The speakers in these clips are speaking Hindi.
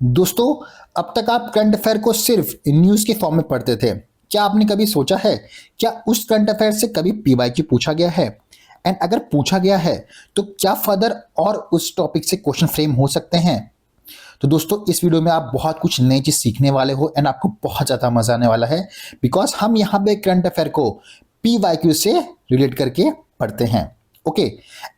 दोस्तों, अब तक आप करंट अफेयर को सिर्फ न्यूज़ के फॉर्म में पढ़ते थे। क्या आपने कभी सोचा है, क्या उस करंट अफेयर से कभी पीवाईक्यू पूछा गया है? एंड अगर पूछा गया है, तो क्या फर्दर और उस टॉपिक से क्वेश्चन फ्रेम हो सकते हैं? तो दोस्तों, इस वीडियो में आप बहुत कुछ नई चीज़ सीखने वाले हो एंड आपको बहुत ज़्यादा मजा आने वाला है, बिकॉज हम यहाँ पे करंट अफेयर को पीवाईक्यू से रिलेट करके पढ़ते हैं। ओके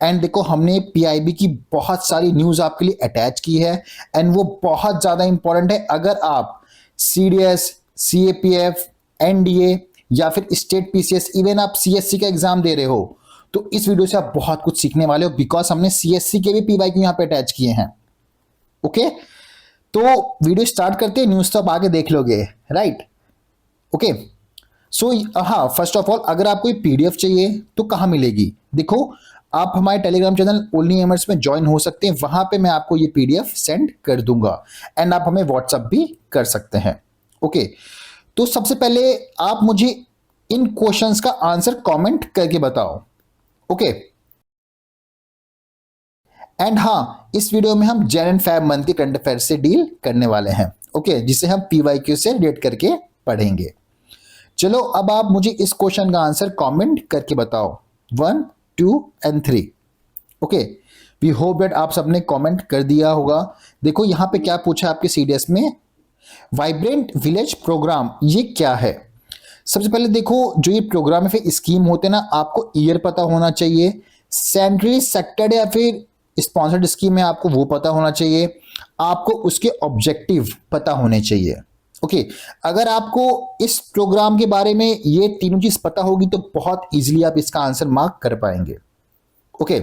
एंड देखो, हमने पीआईबी की बहुत सारी न्यूज़ आपके लिए अटैच की है एंड वो बहुत ज़्यादा इंपॉर्टेंट है। अगर आप सीडीएस, सीएपीएफ, एनडीए या फिर स्टेट पीसीएस, इवन आप सीएससी का एग्जाम दे रहे हो, तो इस वीडियो से आप बहुत कुछ सीखने वाले हो, बिकॉज हमने सीएससी के भी पीवाईक्यू यहाँ पे अटैच किए हैं। ओके, तो वीडियो स्टार्ट करते हैं। न्यूज़ तो आप आगे देख लोगे, राइट? ओके, सो हाँ, फर्स्ट ऑफ ऑल, अगर आपको पीडीएफ चाहिए तो कहाँ मिलेगी? देखो, आप हमारे टेलीग्राम चैनल ओनली एमर्स में ज्वाइन हो सकते हैं। वहां पे मैं आपको ये पीडीएफ सेंड कर दूंगा एंड आप हमें व्हाट्सअप भी कर सकते हैं। ओके, तो सबसे पहले आप मुझे इन क्वेश्चंस का आंसर कमेंट करके बताओ। ओके, एंड हाँ, इस वीडियो में हम जैन एंड फैब मंथ के करंट अफेयर से डील करने वाले हैं। ओके, जिसे हम पीवाईक्यू से रिलेट करके पढ़ेंगे। चलो, अब आप मुझे इस क्वेश्चन का आंसर कमेंट करके बताओ, 1, 2 and 3। Okay, we hope that आप सबने कमेंट कर दिया होगा। देखो यहाँ पे क्या पूछा आपके सीडीएस में, वाइब्रेंट विलेज प्रोग्राम ये क्या है? सबसे पहले देखो, जो ये प्रोग्राम या फिर स्कीम होते हैं ना, आपको ईयर पता होना चाहिए। सेंट्रली सेक्टर्ड या फिर स्पॉन्सर्ड स्कीम है, आपको वो पता होना चाहिए। आपको उसके ऑब्जेक्टिव पता होने चाहिए। ओके, अगर आपको इस प्रोग्राम के बारे में ये तीनों चीज पता होगी तो बहुत इजीली आप इसका आंसर मार्क कर पाएंगे। ओके,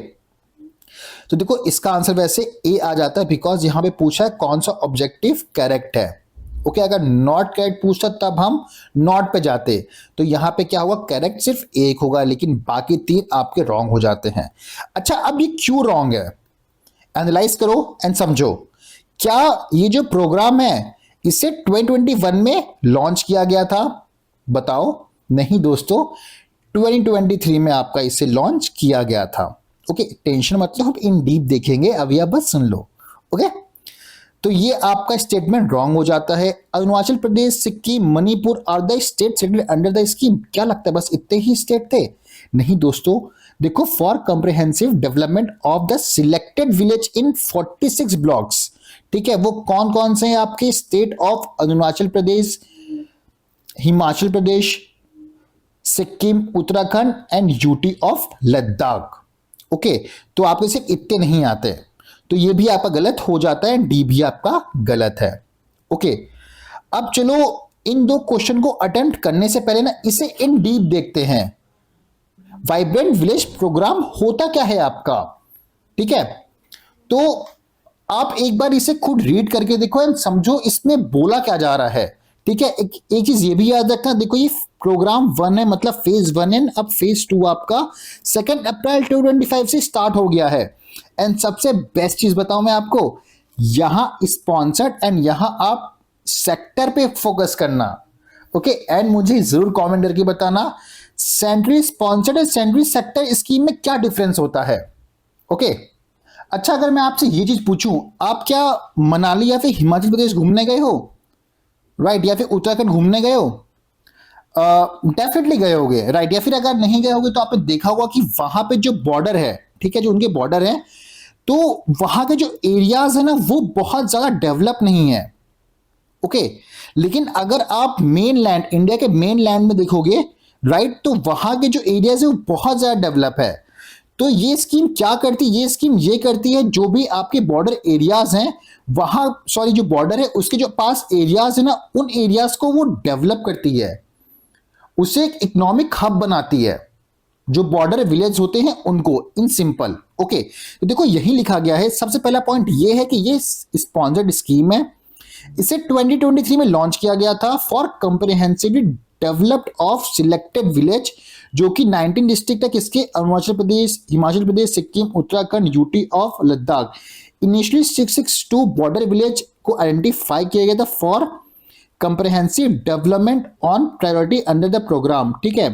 तो देखो, इसका आंसर वैसे ए आ जाता है, बिकॉज यहां पे पूछा है कौन सा ऑब्जेक्टिव करेक्ट है। ओके, अगर नॉट करेक्ट पूछता तब हम नॉट पे जाते, तो यहां पे क्या होगा, करेक्ट सिर्फ एक होगा, लेकिन बाकी तीन आपके रॉन्ग हो जाते हैं। अच्छा, अब ये क्यों रॉन्ग है, एनालाइज करो एंड समझो। क्या ये जो प्रोग्राम है इसे 2021 में लॉन्च किया गया था? बताओ। नहीं दोस्तों, 2023 में आपका इसे लॉन्च किया गया था। ओके, टेंशन मतलब हम इन डीप देखेंगे, अभी आप बस सुन लो। ओके, तो ये आपका स्टेटमेंट रॉन्ग हो जाता है। Arunachal Pradesh, Sikkim, Manipur are the state settled under the scheme. क्या लगता है बस इतने ही स्टेट थे? नहीं दोस्तों, देखो, for comprehensive development of the selected village in 46 blocks. ठीक है, वो कौन कौन से हैं आपके? State of Arunachal Pradesh, Himachal Pradesh, Sikkim, Uttarakhand and UT of Ladakh. Okay, तो आपके सिर्फ इतने नहीं आते, तो ये भी आपका गलत हो जाता है, डी भी आपका गलत है। ओके, अब चलो, इन दो क्वेश्चन को अटेम्प्ट करने से पहले ना इसे इन डीप देखते हैं। वाइब्रेंट विलेज प्रोग्राम होता क्या है आपका? ठीक है, तो आप एक बार इसे खुद रीड करके देखो एंड समझो इसमें बोला क्या जा रहा है। ठीक है, एक चीज ये भी याद रखना, देखो ये प्रोग्राम 1 है, मतलब फेज 1 है। अब फेज 2 आपका 2 अप्रैल 2025 से स्टार्ट हो गया है। एंड सबसे बेस्ट चीज बताऊं मैं आपको, यहां स्पॉन्सर्ड एंड यहां आप सेक्टर पे फोकस करना। ओके, एंड मुझे जरूर कमेंट करके बताना, centrally sponsored and centrally sector scheme में क्या डिफरेंस होता है। ओके, अच्छा, अगर मैं आपसे ये चीज पूछूं, आप क्या मनाली या फिर हिमाचल प्रदेश घूमने गए हो? राइट, या फिर उत्तराखंड घूमने गए हो? डेफिनेटली गए होगे, राइट? या फिर अगर नहीं गए होगे तो आपने देखा होगा कि वहां पे जो बॉर्डर है, ठीक है, जो उनके बॉर्डर है, तो वहां के जो एरियाज है ना, वो बहुत ज्यादा डेवलप नहीं है। ओके, लेकिन अगर आप मेन लैंड, इंडिया के मेन लैंड में देखोगे, राइट, तो वहां के जो एरियाज है वो बहुत ज्यादा डेवलप है। तो ये स्कीम क्या करती है? ये स्कीम ये करती है, जो भी आपके बॉर्डर एरियाज हैं, वहां, सॉरी, जो बॉर्डर है उसके जो पास एरियाज है ना, उन एरियाज को वो डेवलप करती है, उसे एक इकोनॉमिक हब बनाती है, जो बॉर्डर विलेज होते हैं उनको, इन सिंपल। ओके, तो देखो यही लिखा गया है। सबसे पहला पॉइंट ये है कि ये स्पॉन्सर्ड स्कीम है, इसे 2023 में लॉन्च किया गया था for comprehensively developed of selected village, जो कि 19 डिस्ट्रिक्ट है किसके? Arunachal Pradesh, Himachal Pradesh, Sikkim, Uttarakhand, UT of Ladakh. Initially 662 border village को आइडेंटिफाई किया गया था for comprehensive development on priority under the programme. ठीक है,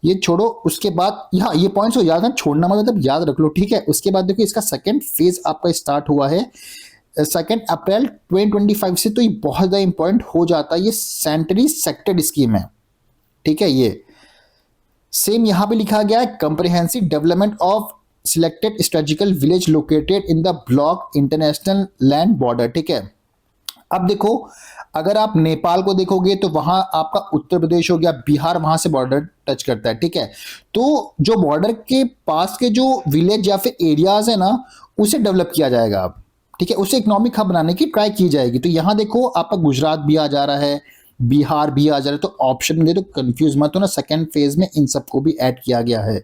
ये छोड़ो, उसके बाद यहाँ ये पॉइंट्स को याद है, छोड़ना मतलब याद रख लो। ठीक है, उसके बाद देखो, इसका सेकंड फेज आपका स्टार्ट हुआ है 2 अप्रैल 2025 से तो ये बहुत ज़्यादा इंपॉर्टेंट हो जाता है, ये सेंट्रली सेक्टेड स्कीम है, ठीक है। ये सेम यहां पे लिखा गया है, comprehensive development of selected strategical village located in the block international land border, ठीक है। अब देखो, अगर आप नेपाल को देखोगे तो वहां आपका उत्तर प्रदेश हो गया, बिहार वहां से बॉर्डर टच करता है, ठीक है। तो जो बॉर्डर के पास के जो विलेज या फिर एरियाज है ना, उसे डेवलप किया जाएगा अब, ठीक है, उसे इकोनॉमिक हब बनाने की ट्राई की जाएगी। तो यहां देखो आपका गुजरात भी आ जा रहा है, बिहार भी आ जा रहा है, तो ऑप्शन में दे तो कंफ्यूज मत हो ना, सेकेंड फेज में इन सबको भी ऐड किया गया है।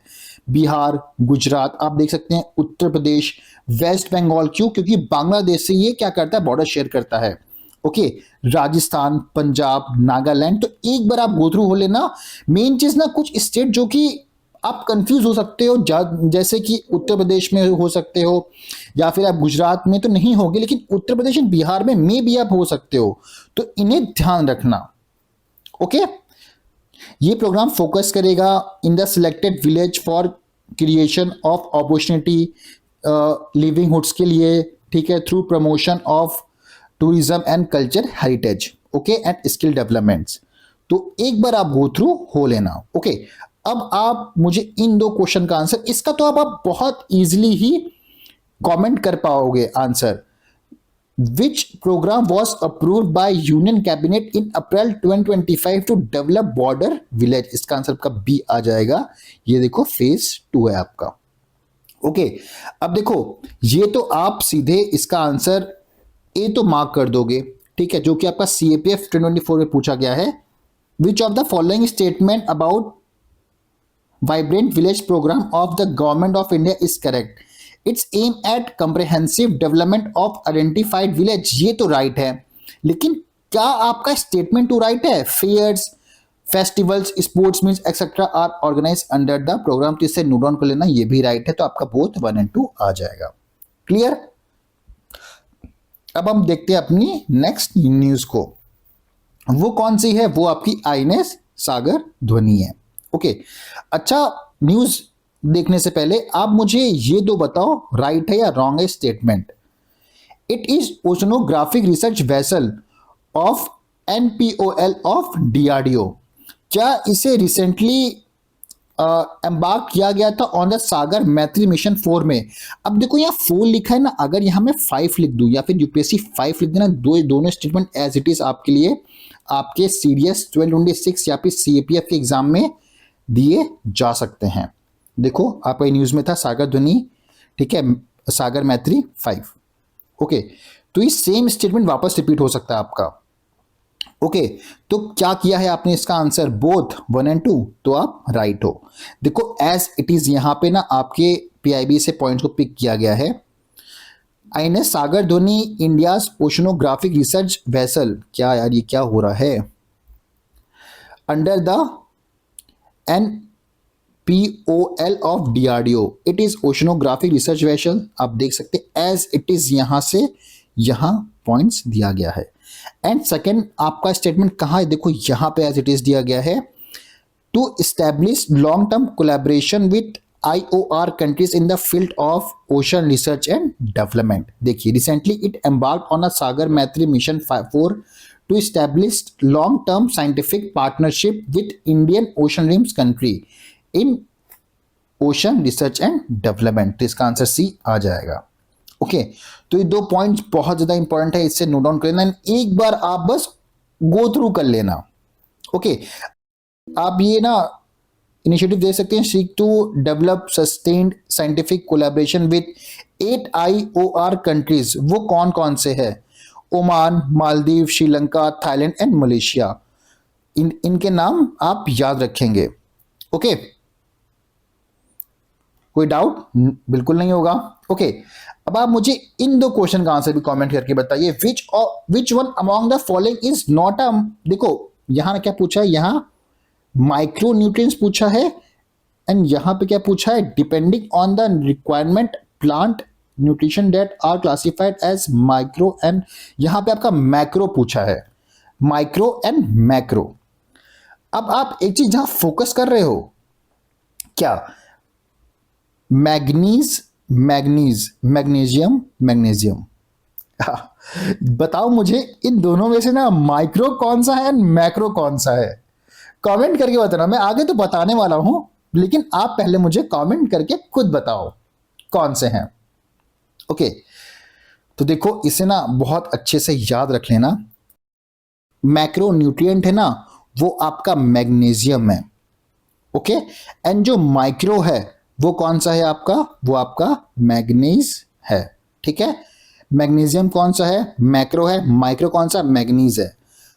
बिहार, गुजरात, आप देख सकते हैं उत्तर प्रदेश, वेस्ट बंगाल, क्यों? क्योंकि बांग्लादेश से ये क्या करता है, बॉर्डर शेयर करता है, ओके। राजस्थान, पंजाब, नागालैंड, तो एक बार आप गो थ्रू हो लेना। मेन चीज ना, कुछ स्टेट जो कि आप कंफ्यूज हो सकते हो, जैसे कि उत्तर प्रदेश में हो सकते हो, या फिर आप गुजरात में तो नहीं होगे, लेकिन उत्तर प्रदेश और बिहार में मे भी आप हो सकते हो, तो इन्हें ध्यान रखना, ओके। ये प्रोग्राम फोकस करेगा in the selected village for creation of opportunity livelihoods के लिए, ठीक है, through promotion of tourism and culture heritage, okay, and skill developments. तो एक बार आप गो थ्रू हो लेना, ओके। अब आप मुझे इन दो क्वेश्चन का आंसर, इसका तो अब आप बहुत इजीली ही कमेंट कर पाओगे answer. Which programme was approved by union cabinet in April 2025 to develop border village? इसका आंसर आपका बी आ जाएगा। ये देखो फेज 2 है आपका, ओके। अब देखो, ये तो आप सीधे इसका आंसर ए तो मार्क कर दोगे, ठीक है, जो कि आपका CAPF 2024 में पूछा गया है। Which of the following statement about vibrant village programme of the government of India is correct? It's aim at comprehensive development of identified village, ये तो राइट है, लेकिन क्या आपका स्टेटमेंट टू राइट है? Fairs, festivals, sports meets etcetera are organise under the programme, तो इसे नोट डाउन कर लेना, ये भी राइट है, तो आपका बोथ 1 और 2 आ जाएगा। क्लियर? अब हम देखते हैं अपनी नेक्स्ट न्यूज को। वो कौन सी है? वो आपकी INS सागर ध्वनि है, ओके। अच्छा, न्यूज देखने से पहले आप मुझे ये दो बताओ, राइट है या रॉन्ग है statement? It is oceanographic research vessel of NPOL of DRDO। क्या इसे रिसेंटली एम्बार्क किया गया था on the Sagar Maitri mission 4 में? अब देखो यहाँ 4 लिखा है ना, अगर यहाँ मैं 5 लिख दूं या फिर UPSC 5 लिख देना, दोनों स्टेटमेंट एज इट इज आपके लिए आपके CDS 2026 या फिर CAPF के एग्जाम में दिए जा सकते हैं। देखो आपका न्यूज में था सागर ध्वनि, ठीक है, सागर मैत्री 5, ओके। तो ये सेम स्टेटमेंट वापस रिपीट हो सकता है आपका, ओके। तो क्या किया है आपने इसका आंसर? बोथ 1 और 2, तो आप राइट हो। देखो एज इट इज यहां पे ना आपके PIB से पॉइंट्स को पिक किया गया है। INS सागर ध्वनि इंडियाज ओशनोग्राफिक रिसर्च वेसल, क्या यार ये क्या हो रहा है? Under the NPOL of DRDO, it is oceanographic research vessel. आप देख सकते हैं एज इट इज यहां से यहां पॉइंट्स दिया गया है। एंड सेकेंड आपका स्टेटमेंट कहाँ है? देखो यहाँ पे एज इट इज दिया गया है, to establish long term collaboration with IOR countries in the field of ocean research and development. देखिए, recently it embark on a Sagar Maitri mission 4 to establish long term scientific partnership with Indian ocean rims country in ocean research and development. तो इसका आंसर C आ जाएगा, ओके। तो ये 2 पॉइंट्स बहुत ज्यादा इंपॉर्टेंट है, इससे नोट डाउन कर लेना, एक बार आप बस गो थ्रू कर लेना, ओके। आप ये ना इनिशिएटिव दे सकते हैं, seek to develop sustained scientific collaboration with 8 IOR countries. वो कौन कौन से है? Oman, Maldives, Sri Lanka, Thailand and Malaysia. इनके नाम आप याद रखेंगे, ओके। कोई डाउट बिल्कुल नहीं होगा, ओके। अब आप मुझे इन 2 क्वेश्चन का आंसर भी कमेंट करके बताइए। Which one among the following is not a, देखो यहां क्या पूछा है, यहां माइक्रो न्यूट्रिएंट्स पूछा है, एंड यहां पे क्या पूछा है? Depending on the requirement plant nutrition that are classified as micro, and यहां पे आपका मैक्रो पूछा है, माइक्रो एंड मैक्रो। अब आप एक चीज जहां फोकस कर रहे हो, क्या मैग्नीज मैग्नीज मैग्नीशियम मैग्नीशियम, हाँ, बताओ मुझे इन दोनों में से ना माइक्रो कौन सा है एंड मैक्रो कौन सा है? कमेंट करके बताना, मैं आगे तो बताने वाला हूं, लेकिन आप पहले मुझे कमेंट करके खुद बताओ कौन से हैं। ओके, तो देखो इसे ना बहुत अच्छे से याद रख लेना। मैक्रो न्यूट्रिएंट है ना, वो आपका मैग्नीशियम है। ओके, एंड जो माइक्रो है वो कौन सा है आपका? वो आपका मैग्नीज है। ठीक है, मैग्नीशियम कौन सा है? मैक्रो है। माइक्रो कौन सा? मैग्नीज है।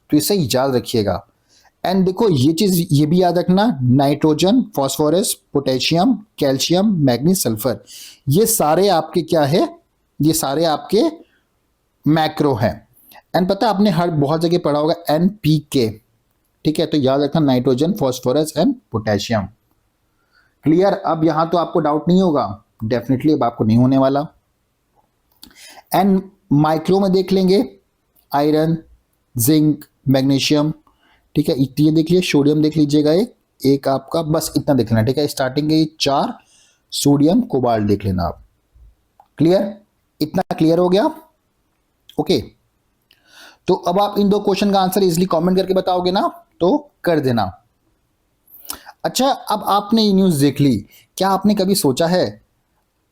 तो इसे याद रखिएगा। एंड देखो ये चीज ये भी याद रखना, nitrogen, phosphorus, potassium, calcium, manganese, sulphur, ये सारे आपके क्या है? ये सारे आपके मैक्रो हैं। एंड पता है आपने हर बहुत जगह पढ़ा होगा NPK। ठीक है, तो याद रखना nitrogen, phosphorus and potassium. Clear? अब यहां तो आपको डाउट नहीं होगा, डेफिनेटली अब आपको नहीं होने वाला। एंड माइक्रो में देख लेंगे आयरन, जिंक, मैग्नीशियम। ठीक है, ये देख लिया। सोडियम देख लीजिएगा, एक आपका बस इतना देख लेना। ठीक है, स्टार्टिंग के 4 सोडियम, कोबाल्ट देख लेना आप। क्लियर? इतना क्लियर हो गया? ओके, तो अब आप इन दो क्वेश्चन का आंसर इजिली कमेंट करके बताओगे ना, तो कर देना। अच्छा, अब आपने ये न्यूज़ देख ली, क्या आपने कभी सोचा है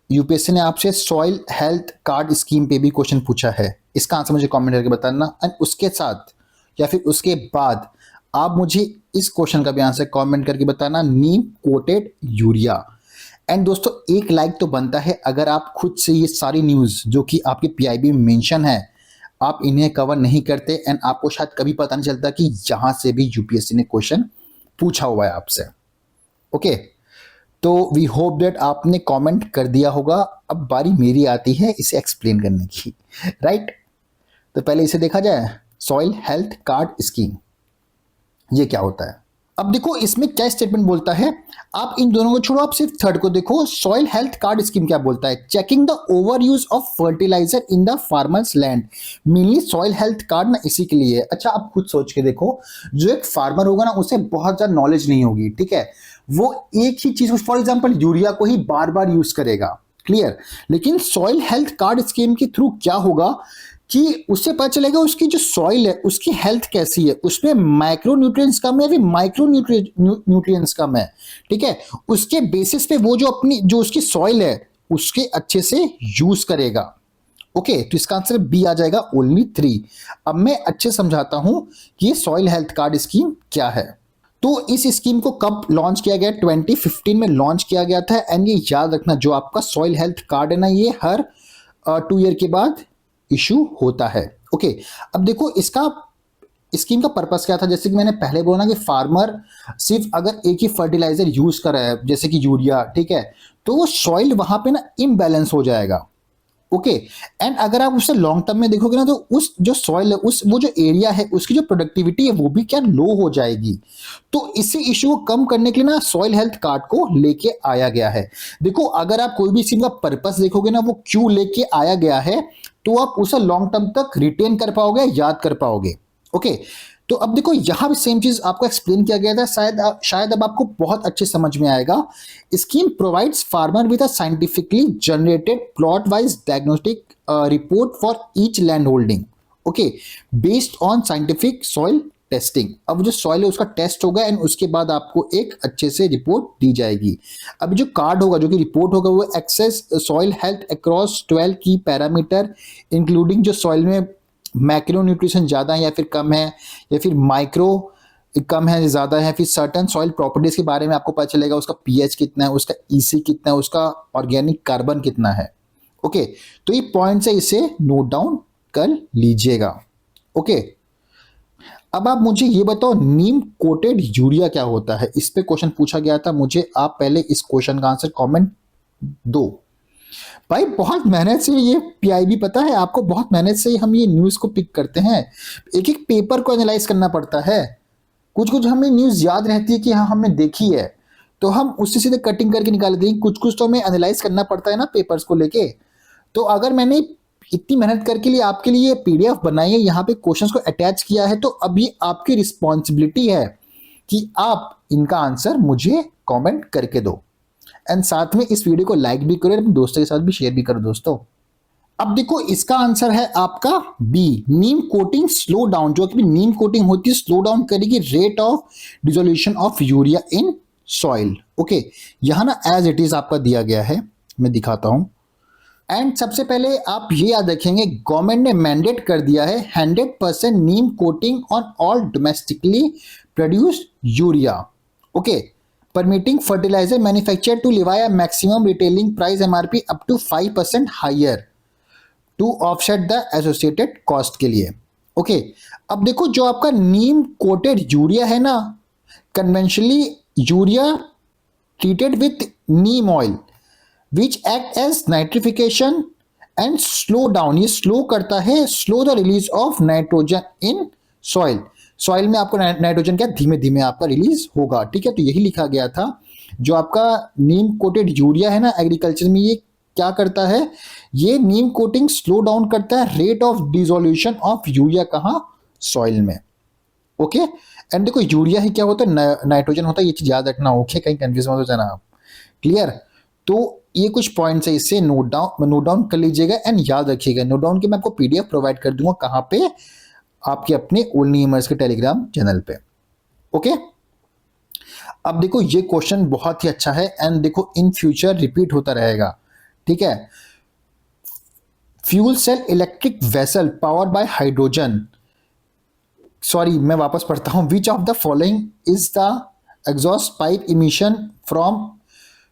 यूपीएससी ने आपसे सॉइल हेल्थ कार्ड स्कीम पे भी क्वेश्चन पूछा है? इसका आंसर मुझे कमेंट करके बताना। एंड उसके साथ या फिर उसके बाद आप मुझे इस क्वेश्चन का भी आंसर कमेंट करके बताना, नीम कोटेड यूरिया। एंड दोस्तों एक लाइक तो बनता है अगर आप खुद से ये सारी न्यूज़ जो कि आपके पीआईबी में मेंशन है, आप इन्हें कवर नहीं करते एंड आपको शायद कभी पता नहीं चलता कि यहां से भी यूपीएससी ने क्वेश्चन पूछा हुआ है आपसे। ओके, तो वी होप दैट आपने कमेंट कर दिया होगा। अब बारी मेरी आती है इसे एक्सप्लेन करने की, राइट? तो पहले इसे देखा जाए, सॉइल हेल्थ कार्ड स्कीम ये क्या होता है? अब देखो इसमें क्या स्टेटमेंट बोलता है, आप इन दोनों को छोड़ो, आप सिर्फ थर्ड को देखो। सॉइल हेल्थ कार्ड स्कीम क्या बोलता है? Checking the overuse of fertiliser in the farmers land. Mainly soil health card ना इसी के लिए है। अच्छा, आप खुद सोच के देखो, जो एक फार्मर होगा ना उसे बहुत ज्यादा नॉलेज नहीं होगी, ठीक है, वो एक ही चीज, फॉर एग्जाम्पल यूरिया को ही बार बार यूज करेगा। क्लियर? लेकिन सॉइल हेल्थ कार्ड स्कीम के थ्रू क्या होगा कि उससे पता चलेगा उसकी जो सॉइल है उसकी हेल्थ कैसी है, उसमें माइक्रो न्यूट्रिएंट्स कम है या फिर माइक्रो न्यूट्रिएंट्स कम है। ठीक है, उसके बेसिस पे वो जो अपनी जो उसकी सॉइल है उसके अच्छे से यूज करेगा। ओके, तो इसका आंसर बी आ जाएगा, ओनली 3। अब मैं अच्छे समझाता हूं कि ये सॉइल हेल्थ कार्ड स्कीम क्या है। तो इस स्कीम को कब लॉन्च किया गया? 2015 में लॉन्च किया गया था। एंड ये याद रखना, जो आपका सॉइल हेल्थ कार्ड है ना, ये हर 2 ईयर के बाद इशू होता है। ओके, अब देखो इसका स्कीम का पर्पस क्या था? जैसे कि मैंने पहले बोला ना कि फार्मर सिर्फ अगर एक ही फर्टिलाइजर यूज कर रहा है जैसे कि यूरिया, ठीक है, तो वो सॉइल वहां पे ना इम्बैलेंस हो जाएगा। ओके, एंड अगर आप उसे लॉन्ग टर्म में देखोगे ना, तो उस जो सॉइल है, उस वो जो एरिया है उसकी जो प्रोडक्टिविटी है वो भी क्या लो हो जाएगी। तो इसी इशू को कम करने के लिए ना सॉइल हेल्थ कार्ड को लेके आया गया है। देखो अगर आप कोई भी स्कीम का पर्पस देखोगे ना, वो क्यों लेके आया गया है, तो आप उसे लॉन्ग टर्म तक रिटेन कर पाओगे, याद कर पाओगे। ओके, तो अब देखो यहां भी सेम चीज आपको एक्सप्लेन किया गया था, शायद अब आपको बहुत अच्छे समझ में आएगा। Scheme provides farmer with a scientifically generated plot wise diagnostic report for each land holding. Okay, based on scientific soil testing. अब जो सॉइल है उसका टेस्ट होगा एंड उसके बाद आपको एक अच्छे से रिपोर्ट दी जाएगी। अब जो कार्ड होगा, जो कि रिपोर्ट होगा, वो एक्सेस सॉइल हेल्थ अक्रॉस 12 की पैरामीटर, इंक्लूडिंग जो सॉइल में मैक्रो न्यूट्रिशन ज़्यादा है या फिर कम है, या फिर माइक्रो कम है ज़्यादा है, फिर सर्टन सॉइल प्रॉपर्टीज के बारे में आपको पता चलेगा, उसका पीएच कितना है, उसका ईसी कितना है, उसका ऑर्गेनिक कार्बन कितना है। ओके, तो ये पॉइंट से इसे नोट डाउन कर लीजिएगा। ओके, अब आप मुझे ये बताओ नीम कोटेड यूरिया क्या होता है? इस पे क्वेश्चन पूछा गया था मुझे। आप पहले इस क्वेश्चन का आंसर कमेंट दो। भाई बहुत मेहनत से ये पीआईबी, पता है आपको, बहुत मेहनत से हम ये न्यूज़ को पिक करते हैं। एक एक पेपर को एनालाइज करना पड़ता है। कुछ कुछ हमें न्यूज़ याद रहती है कि हाँ हमने देखी है, तो हम उससे सीधे कटिंग करके निकाल देते हैं। कुछ कुछ तो हमें एनालाइज करना पड़ता है ना पेपर्स को लेके। तो अगर मैंने इतनी मेहनत करके लिए आपके लिए पीडीएफ बनाई है, यहाँ पे क्वेश्चंस को अटैच किया है, तो अब ये आपकी रिस्पॉन्सिबिलिटी है कि आप इनका आंसर मुझे कमेंट करके दो। एंड साथ में इस वीडियो को लाइक भी करो, अपने दोस्तों के साथ भी शेयर भी करो दोस्तों। अब देखो इसका आंसर है आपका बी, नीम कोटिंग स्लो डाउन, जो कि नीम कोटिंग होती है स्लो डाउन करेगी rate of dissolution of urea in soil. Okay, यहां ना एज इट इज आपका दिया गया है, मैं दिखाता हूं। एंड सबसे पहले आप ये याद रखेंगे, गवर्नमेंट ने मैंडेट कर दिया है 100% neem coating on all domestically produced urea. Okay, permitting fertiliser manufacture to levy a maximum retailing price MRP up to 5% higher to offset the associated cost के लिए। ओके, अब देखो जो आपका नीम कोटेड यूरिया है ना, conventionally urea treated with neem oil which act as nitrification and slow down, ये स्लो करता है, slow the release of nitrogen in soil. Soil में आपको नाइट्रोजन क्या धीमे धीमे आपका रिलीज होगा। ठीक है, तो यही लिखा गया था। जो आपका नीम कोटेड यूरिया है ना एग्रीकल्चर में, ये क्या करता है, ये नीम कोटिंग स्लो डाउन करता है rate of dissolution of urea, कहां, सॉइल में। ओके, एंड देखो यूरिया ही क्या होता है, नाइट्रोजन होता है, ये चीज याद रखना। ओके, कहीं कंफ्यूज मत हो जाना आप। क्लियर, तो ये कुछ पॉइंट्स है, इससे नोट डाउन कर लीजिएगा एंड याद रखिएगा। नोट डाउन की मैं आपको पीडीएफ प्रोवाइड कर दूंगा, कहां पे, आपके अपने ओल्ड नीमर्स के टेलीग्राम चैनल पे। ओके, अब देखो ये क्वेश्चन बहुत ही अच्छा है एंड देखो इन फ्यूचर रिपीट होता रहेगा। ठीक है, fuel cell electric vessel powered by hydrogen, sorry मैं वापस पढ़ता हूं, which of the following is the exhaust pipe emission from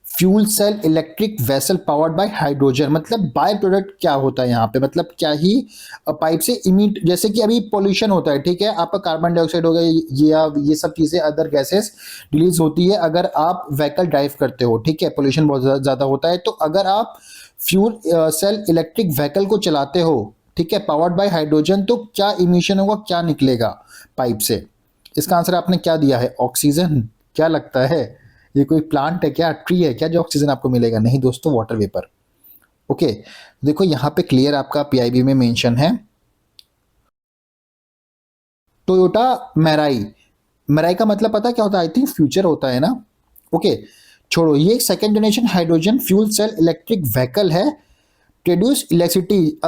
fuel cell electric vessel powered by hydrogen, मतलब बाय प्रोडक्ट क्या होता है यहाँ पे, मतलब क्या ही पाइप से इमिट, जैसे कि अभी पोल्यूशन होता है, ठीक है, आपका कार्बन डाइऑक्साइड हो गया, ये सब चीजें अदर गैसेस रिलीज होती है अगर आप व्हीकल ड्राइव करते हो। ठीक है, पोल्यूशन बहुत ज्यादा होता है, तो अगर आप फ्यूल सेल इलेक्ट्रिक व्हीकल को चलाते हो, ठीक है, पावर्ड बाय हाइड्रोजन, तो क्या इमिशन होगा, क्या निकलेगा पाइप से। इसका आंसर आपने क्या दिया है, ऑक्सीजन। क्या लगता है, ये कोई प्लांट है क्या, ट्री है क्या जो ऑक्सीजन आपको मिलेगा? नहीं दोस्तों, वाटर वेपर। ओके, देखो यहां पे क्लियर आपका पीआईबी में मेंशन है, टोयोटा मैराई। मैराई का मतलब पता क्या होता है, आई थिंक फ्यूचर होता है ना। ओके, छोड़ो, ये second generation hydrogen fuel cell electric vehicle है, प्रोड्यूस इलेक्ट्रिसिटी।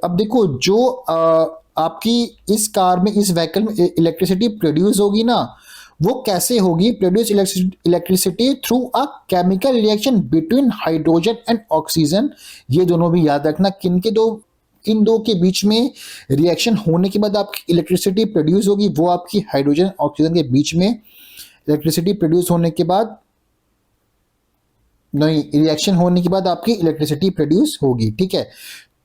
अब देखो जो आपकी इस कार में, इस व्हीकल में इलेक्ट्रिसिटी प्रोड्यूस होगी ना, वो कैसे होगी, produce electricity through a chemical reaction between hydrogen and oxygen. ये दोनों भी याद रखना, किन दो के बीच में रिएक्शन होने के बाद आपकी इलेक्ट्रिसिटी प्रोड्यूस होगी, वो आपकी हाइड्रोजन ऑक्सीजन के बीच में इलेक्ट्रिसिटी प्रोड्यूस होने के बाद, नहीं, रिएक्शन होने के बाद आपकी इलेक्ट्रिसिटी प्रोड्यूस होगी। ठीक है,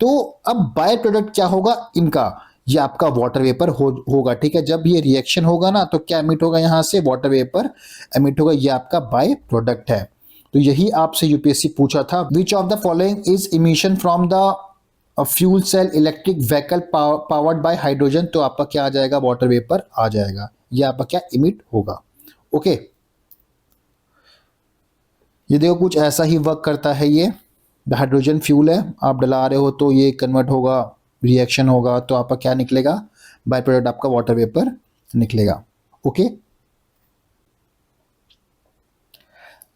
तो अब बाय प्रोडक्ट क्या होगा इनका, ये आपका वाटर वेपर होगा। ठीक है, जब ये रिएक्शन होगा ना, तो क्या एमिट होगा, यहां से वाटर वेपर एमिट होगा, ये आपका बाय प्रोडक्ट है। तो यही आपसे यूपीएससी पूछा था, which of the following is emission from the fuel cell electric vehicle powered by hydrogen, तो आपका क्या आ जाएगा, वाटर वेपर आ जाएगा, ये आपका क्या इमिट होगा। ओके, ये देखो कुछ ऐसा ही वर्क करता है, ये हाइड्रोजन फ्यूल है, आप डला रहे हो तो ये कन्वर्ट होगा, रिएक्शन होगा, तो आपका क्या निकलेगा, बाय प्रोडक्ट आपका वाटर वेपर निकलेगा। ओके,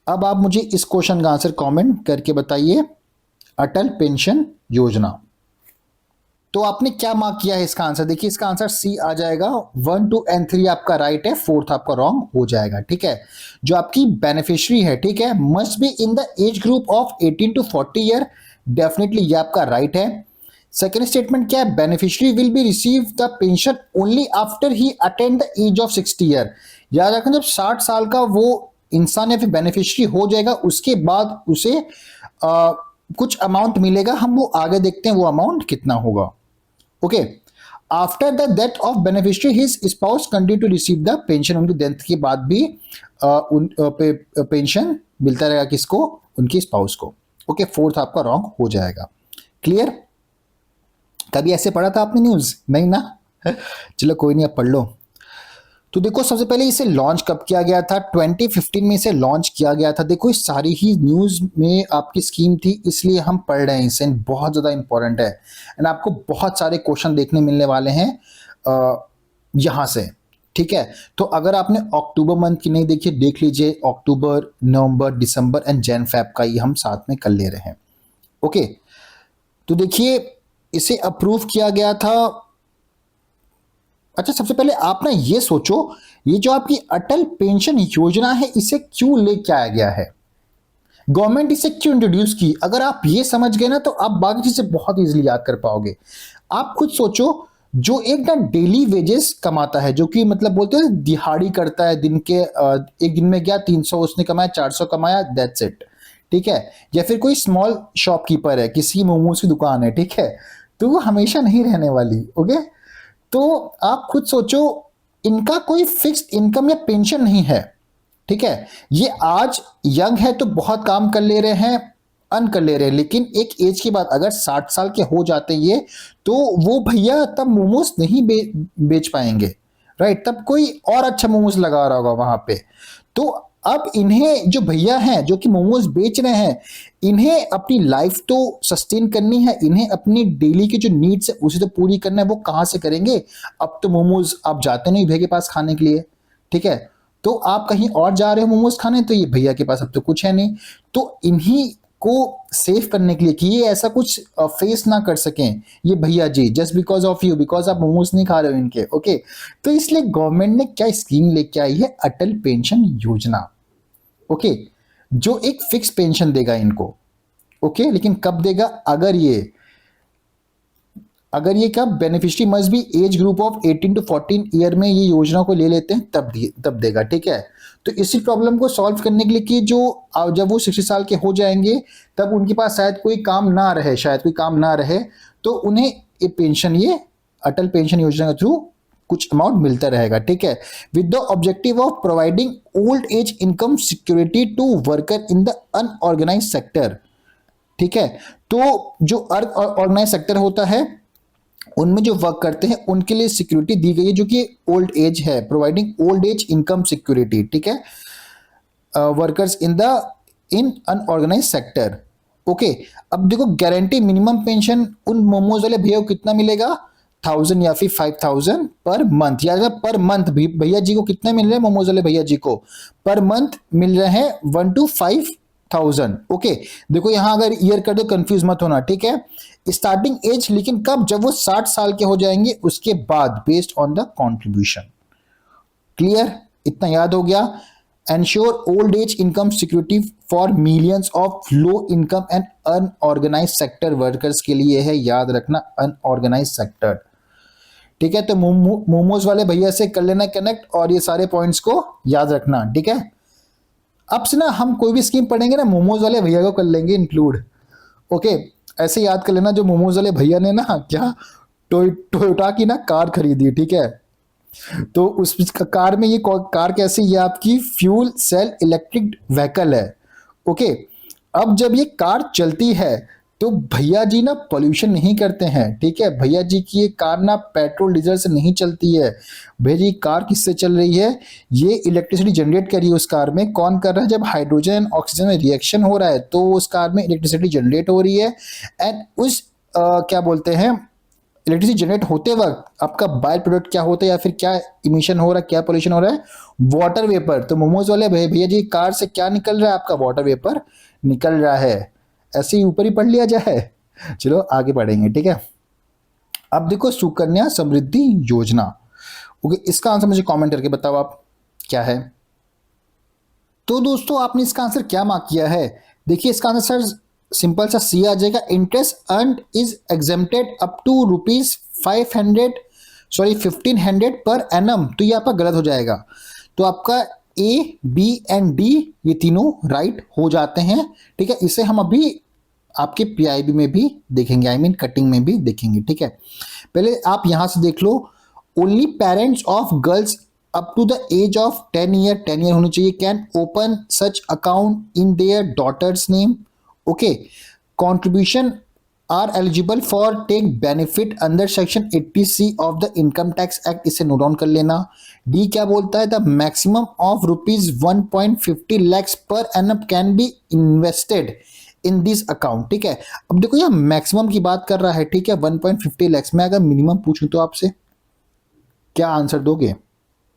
अब आप मुझे इस क्वेश्चन का आंसर कमेंट करके बताइए, अटल पेंशन योजना, तो आपने क्या मार्क किया है इसका आंसर, देखिए इसका आंसर सी आ जाएगा। 1, 2 एंड 3 आपका राइट है, 4th आपका रॉन्ग हो जाएगा। ठीक है, जो आपकी बेनिफिशियरी है, ठीक है, must be in the age group of 18 to 40 year, definitely ये आपका राइट है। सेकेंड स्टेटमेंट क्या है, beneficiary will be receive the pension only after he attend the age of 60 year. याद रखना, जब 60 साल का वो इंसान या फिर बेनिफिशियरी हो जाएगा, उसके बाद उसे कुछ अमाउंट मिलेगा, हम वो आगे देखते हैं वो अमाउंट कितना होगा। Okay, after the death of beneficiary his spouse continue to receive the pension, उनकी डेथ के बाद भी पेंशन मिलता रहेगा, किसको, उनकी स्पाउस को। ओके, 4th आपका रॉन्ग हो जाएगा। क्लियर, कभी ऐसे पढ़ा था आपने न्यूज, नहीं ना? चलो कोई नहीं, अब पढ़ लो। तो देखो सबसे पहले इसे लॉन्च कब किया गया था, 2015 में इसे लॉन्च किया गया था। देखो इस सारी ही न्यूज में आपकी स्कीम थी, इसलिए हम पढ़ रहे हैं इसे, बहुत ज़्यादा इंपॉर्टेंट है एंड आपको बहुत सारे क्वेश्चन देखने मिलने वाले हैं यहाँ से। ठीक है, तो अगर आपने अक्टूबर मंथ की नहीं देखी, देख लीजिए, अक्टूबर, नवंबर, दिसंबर एंड जैन फैब का ही हम साथ में कर ले रहे हैं। ओके, तो देखिए इसे अप्रूव किया गया था। अच्छा, सबसे पहले आप ना ये सोचो, ये जो आपकी अटल पेंशन योजना है इसे क्यों लेके आया गया है, गवर्नमेंट इसे क्यों इंट्रोड्यूस की। अगर आप ये समझ गए ना तो आप बाकी चीजें बहुत इजीली याद कर पाओगे। आप खुद सोचो, जो एक ना डेली वेजेस कमाता है, जो कि मतलब बोलते हैं दिहाड़ी करता है, दिन के एक दिन में क्या 300 उसने कमाया, 400 कमाया, दैट्स इट, ठीक है। या फिर कोई स्मॉल शॉपकीपर है, किसी मोमोज की दुकान है, ठीक है, तो वो हमेशा नहीं रहने वाली। ओके, तो आप खुद सोचो, इनका कोई फिक्स्ड इनकम या पेंशन नहीं है, ठीक है। ये आज यंग है तो बहुत काम कर ले रहे हैं, अर्न कर ले रहे हैं, लेकिन एक एज के बाद अगर 60 साल के हो जाते हैं ये, तो वो भैया तब मोमोज नहीं बेच पाएंगे, राइट। तब कोई और अच्छा मोमोज लगा रहा होगा वहां पे। तो अब इन्हें जो भैया हैं जो कि मोमोज बेच रहे हैं, इन्हें अपनी लाइफ तो सस्टेन करनी है, इन्हें अपनी डेली की जो नीड्स है उसे तो पूरी करना है। वो कहां से करेंगे, अब तो मोमोज आप जाते नहीं भैया के पास खाने के लिए, ठीक है, तो आप कहीं और जा रहे हो मोमोज खाने, तो ये भैया के पास अब तो कुछ है नहीं। तो इन्हीं को सेव करने के लिए कि ये ऐसा कुछ फेस ना कर सकें ये भैया जी, just because of you, because आप मोमोज नहीं खा रहे हो इनके, ओके। तो इसलिए गवर्नमेंट ने क्या स्कीम लेके आई है, अटल पेंशन योजना, ओके, जो एक फिक्स पेंशन देगा इनको, ओके। लेकिन कब देगा, अगर ये कब, beneficiary must be as group of 18 to 14 year में ये योजना को ले लेते हैं तब देगा, ठीक है। तो इसी प्रॉब्लम को सॉल्व करने के लिए कि जो जब वो 60 साल के हो जाएंगे तब उनके पास शायद कोई काम ना रहे, तो उन्हें ये पेंशन, ये अटल पेंशन योजना के थ्रू कुछ अमाउंट मिलता रहेगा, ठीक है, with the objective of providing old age income security to worker in the unorganised sector, ठीक है। तो जो ऑर्गेनाइज सेक्टर होता है उनमें जो वर्क करते हैं उनके लिए सिक्योरिटी दी गई है, जो कि ओल्ड एज है, providing old age income security, ठीक है, workers in unorganised sector, okay. अब देखो, गारंटी मिनिमम पेंशन उन मोमोज वाले भैया को कितना मिलेगा, 1000 या फिर 5000 पर मंथ, या पर मंथ भैया जी को कितना मिल रहा है, मोमोज वाले भैया जी को पर मंथ मिल रहे हैं 1 to 5000, ओके। देखो यहां अगर ईयर कर दो कंफ्यूज मत होना, ठीक है। स्टार्टिंग एज लेकिन कब, जब वो 60 साल के हो जाएंगे उसके बाद, based on the contribution. Clear, इतना याद हो गया। Ensure old age income security for millions of low income and unorganised sector workers के लिए है, याद रखना, अनऑर्गेनाइज सेक्टर, ठीक है। तो मोमोज वाले भैया से कर लेना कनेक्ट और ये सारे पॉइंट्स को याद रखना, ठीक है। अब से ना हम कोई भी स्कीम पढ़ेंगे ना, मोमोज वाले भैया को कर लेंगे इंक्लूड, ओके। ऐसे याद कर लेना, जो मोमोज वाले भैया ने ना क्या टोयोटा की ना कार खरीदी, ठीक है, तो उस कार में, ये कार कैसी, ये आपकी फ्यूल सेल इलेक्ट्रिक व्हीकल है, ओके। अब जब ये कार चलती है तो भैया जी ना पोल्यूशन नहीं करते हैं, ठीक है। भैया जी की ये कार ना पेट्रोल डीजल से नहीं चलती है, भैया जी कार किससे चल रही है, ये इलेक्ट्रिसिटी जनरेट कर रही है उस कार में। कौन कर रहा है, जब हाइड्रोजन एंड ऑक्सीजन में रिएक्शन हो रहा है तो उस कार में इलेक्ट्रिसिटी जनरेट हो रही है, एंड उस क्या बोलते हैं, इलेक्ट्रिसिटी जनरेट होते वक्त आपका बाय प्रोडक्ट क्या होता है, या फिर क्या इमिशन हो रहा है, क्या पोल्यूशन हो रहा है, वाटर वेपर। तो मोमोज वाले भैया जी कार से क्या निकल रहा है, आपका वाटर वेपर निकल रहा है। ऐसे ही ऊपर ही पढ़ लिया जाए, चलो आगे बढ़ेंगे, ठीक है। अब देखो, सुकन्या समृद्धि योजना, ओके, इसका आंसर मुझे कमेंट करके बताओ आप क्या है। तो दोस्तों आपने इसका आंसर क्या मार्क किया है, देखिए इसका आंसर सर सिंपल सा सी आ जाएगा, interest earn is exempted up to ₹1500 per annum. तो ये आपका गलत हो जाएगा, तो आपका ए बी एंड डी ये तीनों राइट हो जाते हैं, ठीक है। इसे हम अभी आपके पीआईबी में भी देखेंगे, आई मीन कटिंग में भी देखेंगे, ठीक है। पहले आप यहां से देख लो, only parents of girls up to the age of 10 year होनी चाहिए can open such account in their daughters name, okay. Contribution are eligible for tax benefit under section 80C of the income tax act, इसे नोट डाउन कर लेना। डी क्या बोलता है, the maximum of ₹1.50 lakhs per annum can be invested in this account, ठीक है। अब देखो यह मैक्सिमम की बात कर रहा है, ठीक है, 1.50 lakhs। मैं अगर मिनिमम पूछूं तो आपसे क्या आंसर दोगे,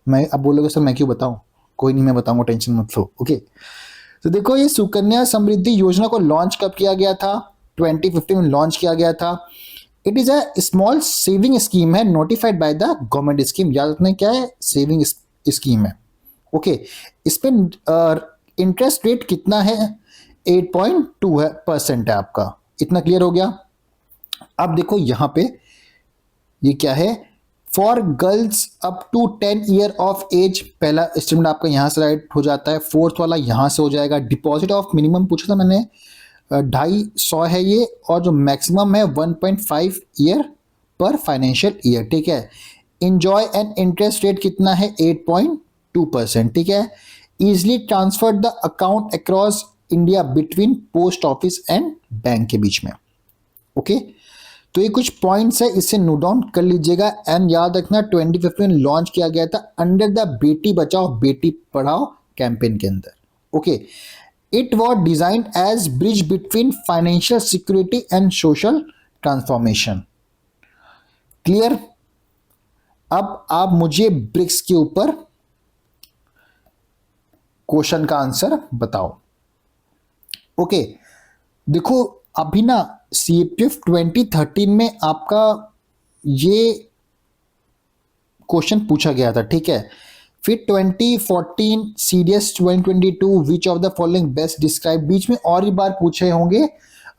मैं अब बोलोगे सर मैं क्यों बताऊं, कोई नहीं मैं बताऊंगा, टेंशन मत लो, ओके। तो देखो ये सुकन्या समृद्धि योजना को लॉन्च कब किया गया था, 2015 में लॉन्च किया गया था। It is a small saving scheme है notified by the government scheme. याद रखना क्या है, सेविंग स्कीम है। ओके, इस पे इंटरेस्ट रेट कितना है, 8.2% है आपका। इतना क्लियर हो गया। अब देखो यहां पे ये क्या है, for girls up to 10 year of age, पहला स्टेटमेंट आपका यहां से राइट हो जाता है, फोर्थ वाला यहां से हो जाएगा। डिपॉजिट ऑफ मिनिमम पूछा था मैंने, 250 है ये, और जो मैक्सिमम है 1.5 ईयर पर फाइनेंशियल ईयर, ठीक है। इंजॉय एंड इंटरेस्ट रेट कितना है, 8.2%, ठीक है। Easily transfer the account across India between post office and bank के बीच में। ओके, तो ये कुछ पॉइंट्स है, इसे नोट डाउन कर लीजिएगा। एंड याद रखना 2015 लॉन्च किया गया था under the Beti Bachao Beti Padhao campaign के अंदर। Okay, it was designed as bridge between financial security and social transformation. Clear. अब आप मुझे ब्रिक्स के ऊपर क्वेश्चन का आंसर बताओ। ओके, देखो अभी ना सीपीएफ 2013 में आपका ये क्वेश्चन पूछा गया था, ठीक है। फिर 2014 CDS 2022 which of the following best describe, बीच में और ही बार पूछे होंगे,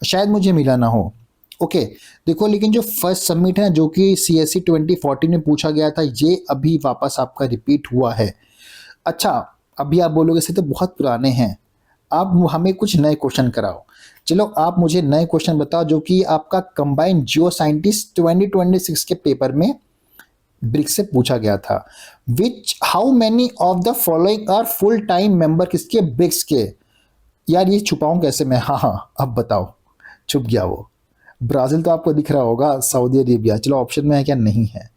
शायद मुझे मिला ना हो। ओके, देखो लेकिन जो फर्स्ट सबमिट है जो कि सीएससी 2014 में पूछा गया था, ये अभी वापस आपका रिपीट हुआ है। अच्छा, अभी आप बोलोगे से तो बहुत पुराने हैं, आप हमें कुछ नए क्वेश्चन कराओ। चलो आप मुझे नए क्वेश्चन बताओ जो कि आपका कंबाइंड जियो साइंटिस्ट 2026 के पेपर में ब्रिक्स से पूछा गया था। Which how many of the following are full time member किसके, ब्रिक्स के। यार ये छुपाऊं कैसे मैं, हाँ अब बताओ, छुप गया वो। ब्राजील तो आपको दिख रहा होगा, सऊदी अरेबिया, चलो ऑप्शन में है क्या, नहीं है।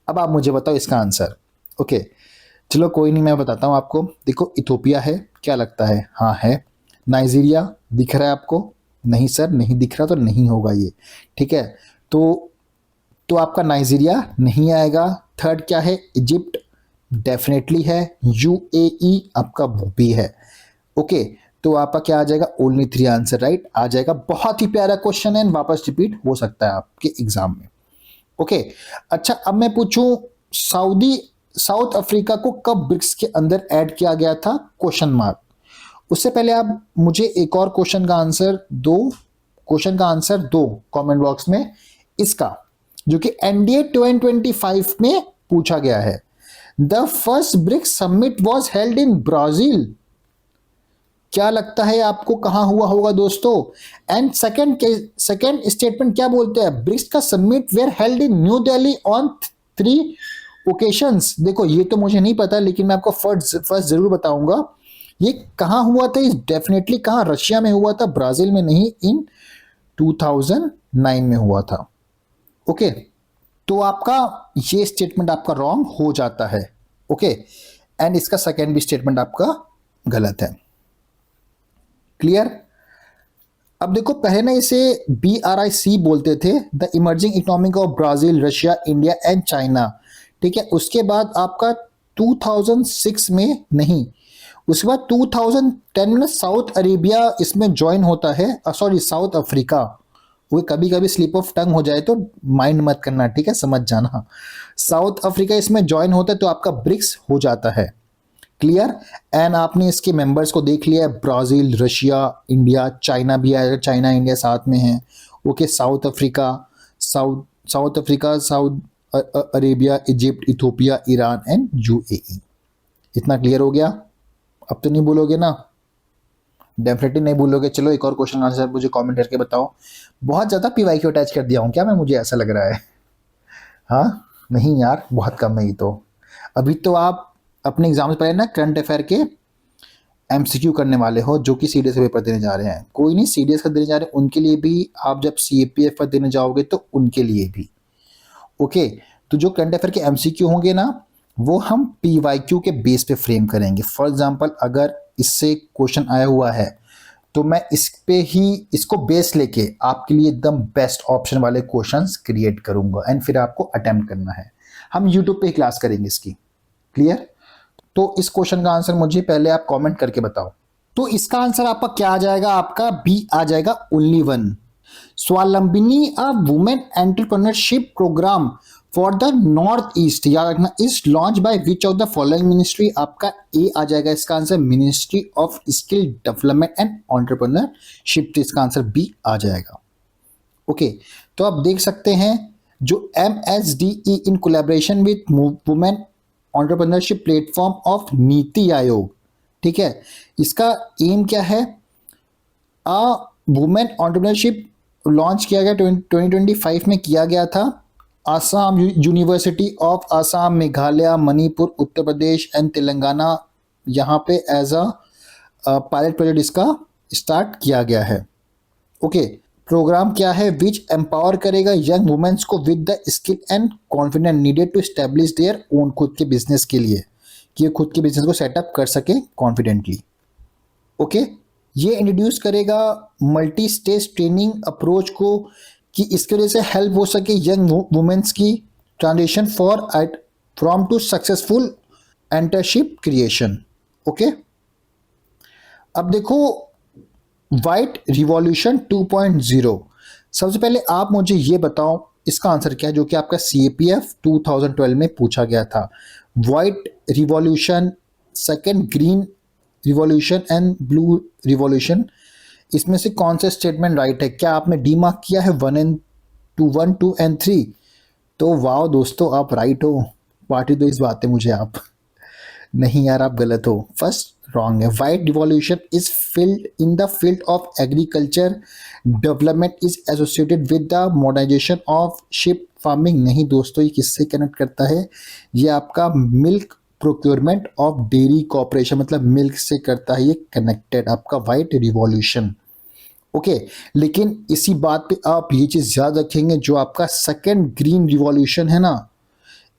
अब आप मुझे बताओ इसका आंसर। ओके चलो कोई नहीं, मैं बताता हूँ आपको। देखो इथोपिया है, क्या लगता है, हाँ है। नाइजीरिया दिख रहा है आपको, नहीं सर नहीं दिख रहा, तो नहीं होगा ये, ठीक है। तो आपका नाइजीरिया नहीं आएगा। थर्ड क्या है, इजिप्ट डेफिनेटली है। यूएई आपका भी है। ओके, तो आपका क्या आ जाएगा, ओनली 3 आंसर राइट आ जाएगा। बहुत ही प्यारा क्वेश्चन है, वापस रिपीट हो सकता है आपके एग्जाम में। ओके, अच्छा अब मैं पूछूं, साउथ अफ्रीका को कब ब्रिक्स के अंदर ऐड किया गया था, क्वेश्चन मार्क। उससे पहले आप मुझे एक और क्वेश्चन का आंसर दो कमेंट बॉक्स में, इसका जो कि एनडीए 2025 में पूछा गया है। The first BRICS summit was held in Brazil. क्या लगता है आपको कहां हुआ होगा दोस्तों। एंड सेकंड स्टेटमेंट क्या बोलते हैं, ब्रिक्स का summit where held in new Delhi on 3 occasions. देखो ये तो मुझे नहीं पता, लेकिन मैं आपको फर्स्ट जरूर बताऊंगा ये कहां हुआ था। डेफिनेटली कहां, रशिया में हुआ था, ब्राजील में नहीं। इन 2009 में हुआ था। ओके, तो आपका ये स्टेटमेंट आपका रॉन्ग हो जाता है। ओके, एंड इसका सेकेंड भी स्टेटमेंट आपका गलत है। क्लियर। अब देखो पहले ना इसे BRIC बोलते थे, the emerging economic of Brazil, Russia, India and China, ठीक है। उसके बाद आपका 2006 में नहीं, उसके बाद 2010 में साउथ अरेबिया इसमें ज्वाइन होता है, सॉरी साउथ अफ्रीका। वो कभी कभी स्लिप ऑफ टंग हो जाए तो माइंड मत करना, ठीक है, समझ जाना। साउथ अफ्रीका इसमें ज्वाइन होता है तो आपका ब्रिक्स हो जाता है। क्लियर। एंड आपने इसके मेंबर्स को देख लिया है, ब्राजील, रशिया, इंडिया, चाइना भी आएगा, चाइना इंडिया साथ में है। Okay, south Africa, south Arabia, Egypt, Ethiopia, Iran and UAE. इतना क्लियर हो गया। अब तो नहीं बोलोगे ना, डेफिनेटली नहीं भूलोगे। चलो एक और क्वेश्चन आंसर मुझे कमेंट करके बताओ। बहुत ज़्यादा PYQ अटैच कर दिया हूँ क्या मैं, मुझे ऐसा लग रहा है। हाँ नहीं यार, बहुत कम है ये तो। अभी तो आप अपने एग्जाम से पहले ना करंट अफेयर के MCQ करने वाले हो, जो कि सीडीएस का पेपर देने जा रहे हैं। कोई नहीं, सीडीएस का देने जा रहे हैं उनके लिए भी, आप जब CAPF का देने जाओगे तो उनके लिए भी। ओके, तो जो करंट अफेयर के MCQ होंगे ना, वो हम PYQ के बेस पे फ्रेम करेंगे। फॉर एग्जाम्पल अगर इससे क्वेश्चन आया हुआ है तो मैं इस पे ही इसको बेस लेके आपके लिए एकदम बेस्ट ऑप्शन वाले क्वेश्चंस क्रिएट करूंगा, एंड फिर आपको अटेम्प्ट करना है। हम यूट्यूब पे ही क्लास करेंगे इसकी। क्लियर। तो इस क्वेश्चन का आंसर मुझे पहले आप कमेंट करके बताओ। तो इसका आंसर आपका क्या आ जाएगा, आपका B आ जाएगा, only 1। Swavalambini a women entrepreneurship programme for the north east, याद रखना, is launch by which of the following ministry? आपका ए आ जाएगा इसका answer, ministry of skill development and entrepreneurship, तो इसका आंसर बी आ जाएगा। ओके, तो आप देख सकते हैं जो MSDE in collaboration with women entrepreneurship platform of NITI Aayog, ठीक है, इसका एम क्या है? आ वुमेन एंटरप्रेन्योरशिप लॉन्च किया गया 2025 में किया गया था। Assam university of Assam, Meghalaya, Manipur, Uttar Pradesh and Telangana, यहाँ पे एज अ पायलट प्रोजेक्ट इसका स्टार्ट किया गया है। ओके, प्रोग्राम क्या है? विच एम्पावर करेगा यंग वुमेन्स को with the skill and confidence needed to establish their own, खुद के बिजनेस के लिए, कि ये खुद के बिजनेस को सेटअप कर सके कॉन्फिडेंटली। ओके, ये इंट्रोड्यूस करेगा मल्टी स्टेज ट्रेनिंग अप्रोच को, कि इसके वजह से हेल्प हो सके यंग वुमेन्स की transition for from to successful entrepreneurship creation. Okay, अब देखो व्हाइट रिवॉल्यूशन 2.0, सबसे पहले आप मुझे ये बताओ इसका आंसर क्या है, जो कि आपका CAPF 2012 में पूछा गया था। White revolution, second green revolution and blue revolution, इसमें से कौन सा स्टेटमेंट राइट है? क्या आपने डी मार्क किया है 1 2 एंड 3? तो वाह दोस्तों, आप राइट हो, पार्टी दो इस बात है मुझे आप। नहीं यार, आप गलत हो, फर्स्ट रॉन्ग है। White revolution is field in the field of agriculture development is associated with the modernisation of sheep farming. नहीं दोस्तों, ये किससे कनेक्ट करता है? ये आपका milk procurement of dairy corporation, मतलब मिल्क से करता है ये कनेक्टेड, आपका वाइट रिवॉल्यूशन। ओके, लेकिन इसी बात पे आप ये चीज़ याद रखेंगे, जो आपका सेकंड ग्रीन रिवॉल्यूशन है ना,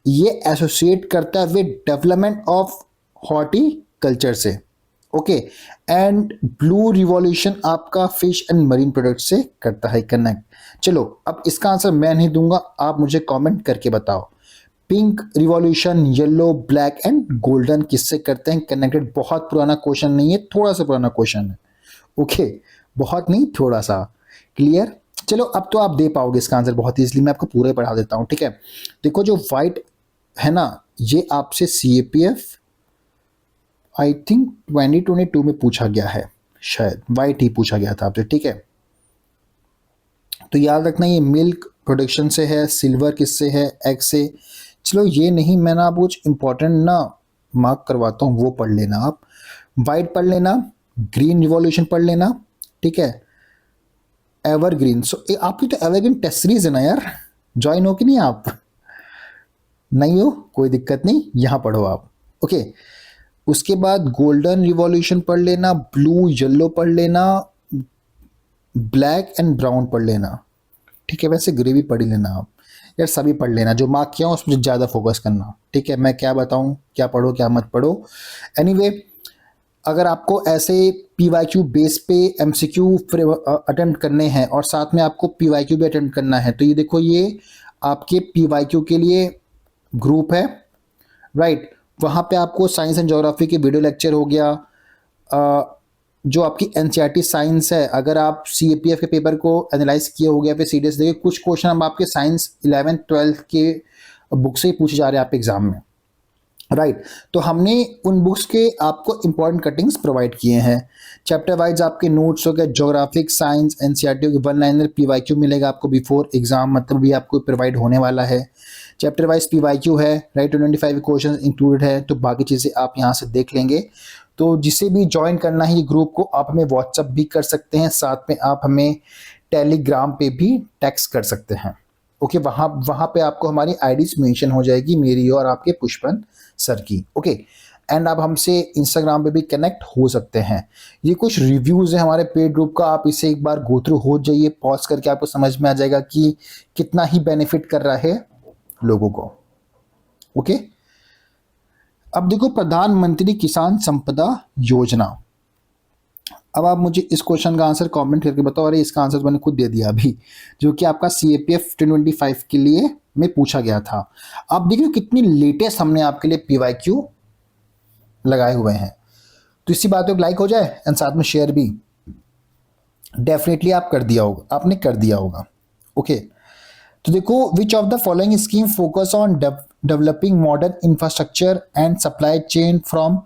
ये एसोसिएट करता है विद डेवलपमेंट ऑफ हॉर्टिकल्चर से। ओके, एंड ब्लू रिवॉल्यूशन आपका फिश एंड मरीन प्रोडक्ट से करता है कनेक्ट। चलो, अब इसका आंसर मैं नहीं दूंगा, आप मुझे कमेंट करके बताओ। Pink revolution, yellow, black and golden किससे करते हैं कनेक्टेड? बहुत पुराना क्वेश्चन नहीं है, थोड़ा सा पुराना क्वेश्चन है। ओके, बहुत नहीं, थोड़ा सा। क्लियर? चलो, अब तो आप दे पाओगे इसका आंसर बहुत ईजिली, मैं आपको पूरे पढ़ा देता हूँ, ठीक है। देखो, जो व्हाइट है ना, ये आपसे CAPF आई थिंक 2022 में पूछा गया है, शायद वाइट ही पूछा गया था आपसे, ठीक है। तो याद रखना, ये मिल्क प्रोडक्शन से है, सिल्वर किससे है? एग से। चलो, ये नहीं, मैं ना कुछ इंपॉर्टेंट ना मार्क करवाता हूँ, वो पढ़ लेना आप। वाइट पढ़ लेना, ग्रीन रिवॉल्यूशन पढ़ लेना, ठीक है। एवरग्रीन, सो आपकी तो एवरग्रीन टेस्ट सीरीज है ना यार, ज्वाइन हो कि नहीं आप? नहीं हो, कोई दिक्कत नहीं, यहाँ पढ़ो आप। ओके, उसके बाद गोल्डन रिवॉल्यूशन पढ़ लेना, ब्लू येलो पढ़ लेना, ब्लैक एंड ब्राउन पढ़ लेना, ठीक है। वैसे ग्रे भी पढ़ ही लेना आप यार, सभी पढ़ लेना, जो मार्क किया उसमें ज़्यादा फोकस करना, ठीक है। मैं क्या बताऊँ, क्या पढ़ो क्या मत पढ़ो। एनीवे, अगर आपको ऐसे PYQ बेस पे MCQ अटेम्प्ट करने हैं और साथ में आपको PYQ भी अटेम्प्ट करना है, तो ये देखो, ये आपके PYQ के लिए ग्रुप है, राइट। वहाँ पे आपको साइंस एंड ज्योग्राफी के वीडियो लेक्चर हो गया, जो आपकी NCERT साइंस है, अगर आप CAPF के पेपर को एनालाइज किए हो गया, फिर सीरियस देखिए, कुछ क्वेश्चन हम आपके साइंस 11th 12th के बुक से ही पूछे जा रहे हैं आप एग्जाम में, राइट। तो हमने उन बुक्स के आपको इंपॉर्टेंट कटिंग्स प्रोवाइड किए हैं। चैप्टर वाइज आपके नोट्स हो गए, ज्योग्राफिक, साइंस, NCERT के 1 लाइनर PYQ मिलेगा आपको बिफोर एग्जाम, मतलब भी आपको प्रोवाइड होने वाला है। चैप्टर वाइज PYQ है, राइट, 25 क्वेश्चन इंक्लूडेड है, तो बाकी चीज़ें आप यहाँ से देख लेंगे। तो जिसे भी ज्वाइन करना है ये ग्रुप को, आप हमें व्हाट्सअप भी कर सकते हैं, साथ में आप हमें टेलीग्राम पे भी टेक्स्ट कर सकते हैं। ओके, वहाँ पे आपको हमारी IDs मेंशन हो जाएगी, मेरी और आपके पुष्पन सर की। ओके, एंड आप हमसे इंस्टाग्राम पे भी कनेक्ट हो सकते हैं। ये कुछ रिव्यूज़ है हमारे पेड ग्रुप का, आप इसे एक बार गो थ्रू हो जाइए, पॉज करके आपको समझ में आ जाएगा कि कितना ही बेनिफिट कर रहा है लोगों को। ओके, अब देखो, प्रधानमंत्री किसान संपदा योजना। अब आप मुझे इस क्वेश्चन का आंसर कमेंट करके बताओ। अरे, इसका आंसर मैंने खुद दे दिया अभी, जो कि आपका CAPF 2025 के लिए में पूछा गया था। अब देखिए कितनी लेटेस्ट हमने आपके लिए PYQ लगाए हुए हैं। तो इसी बात पे लाइक हो जाए एंड साथ में शेयर भी। डेफिनेटली आप कर दिया होगा, आपने कर दिया होगा। ओके, तो देखो, which of the following scheme focus on developing modern infrastructure and supply chain from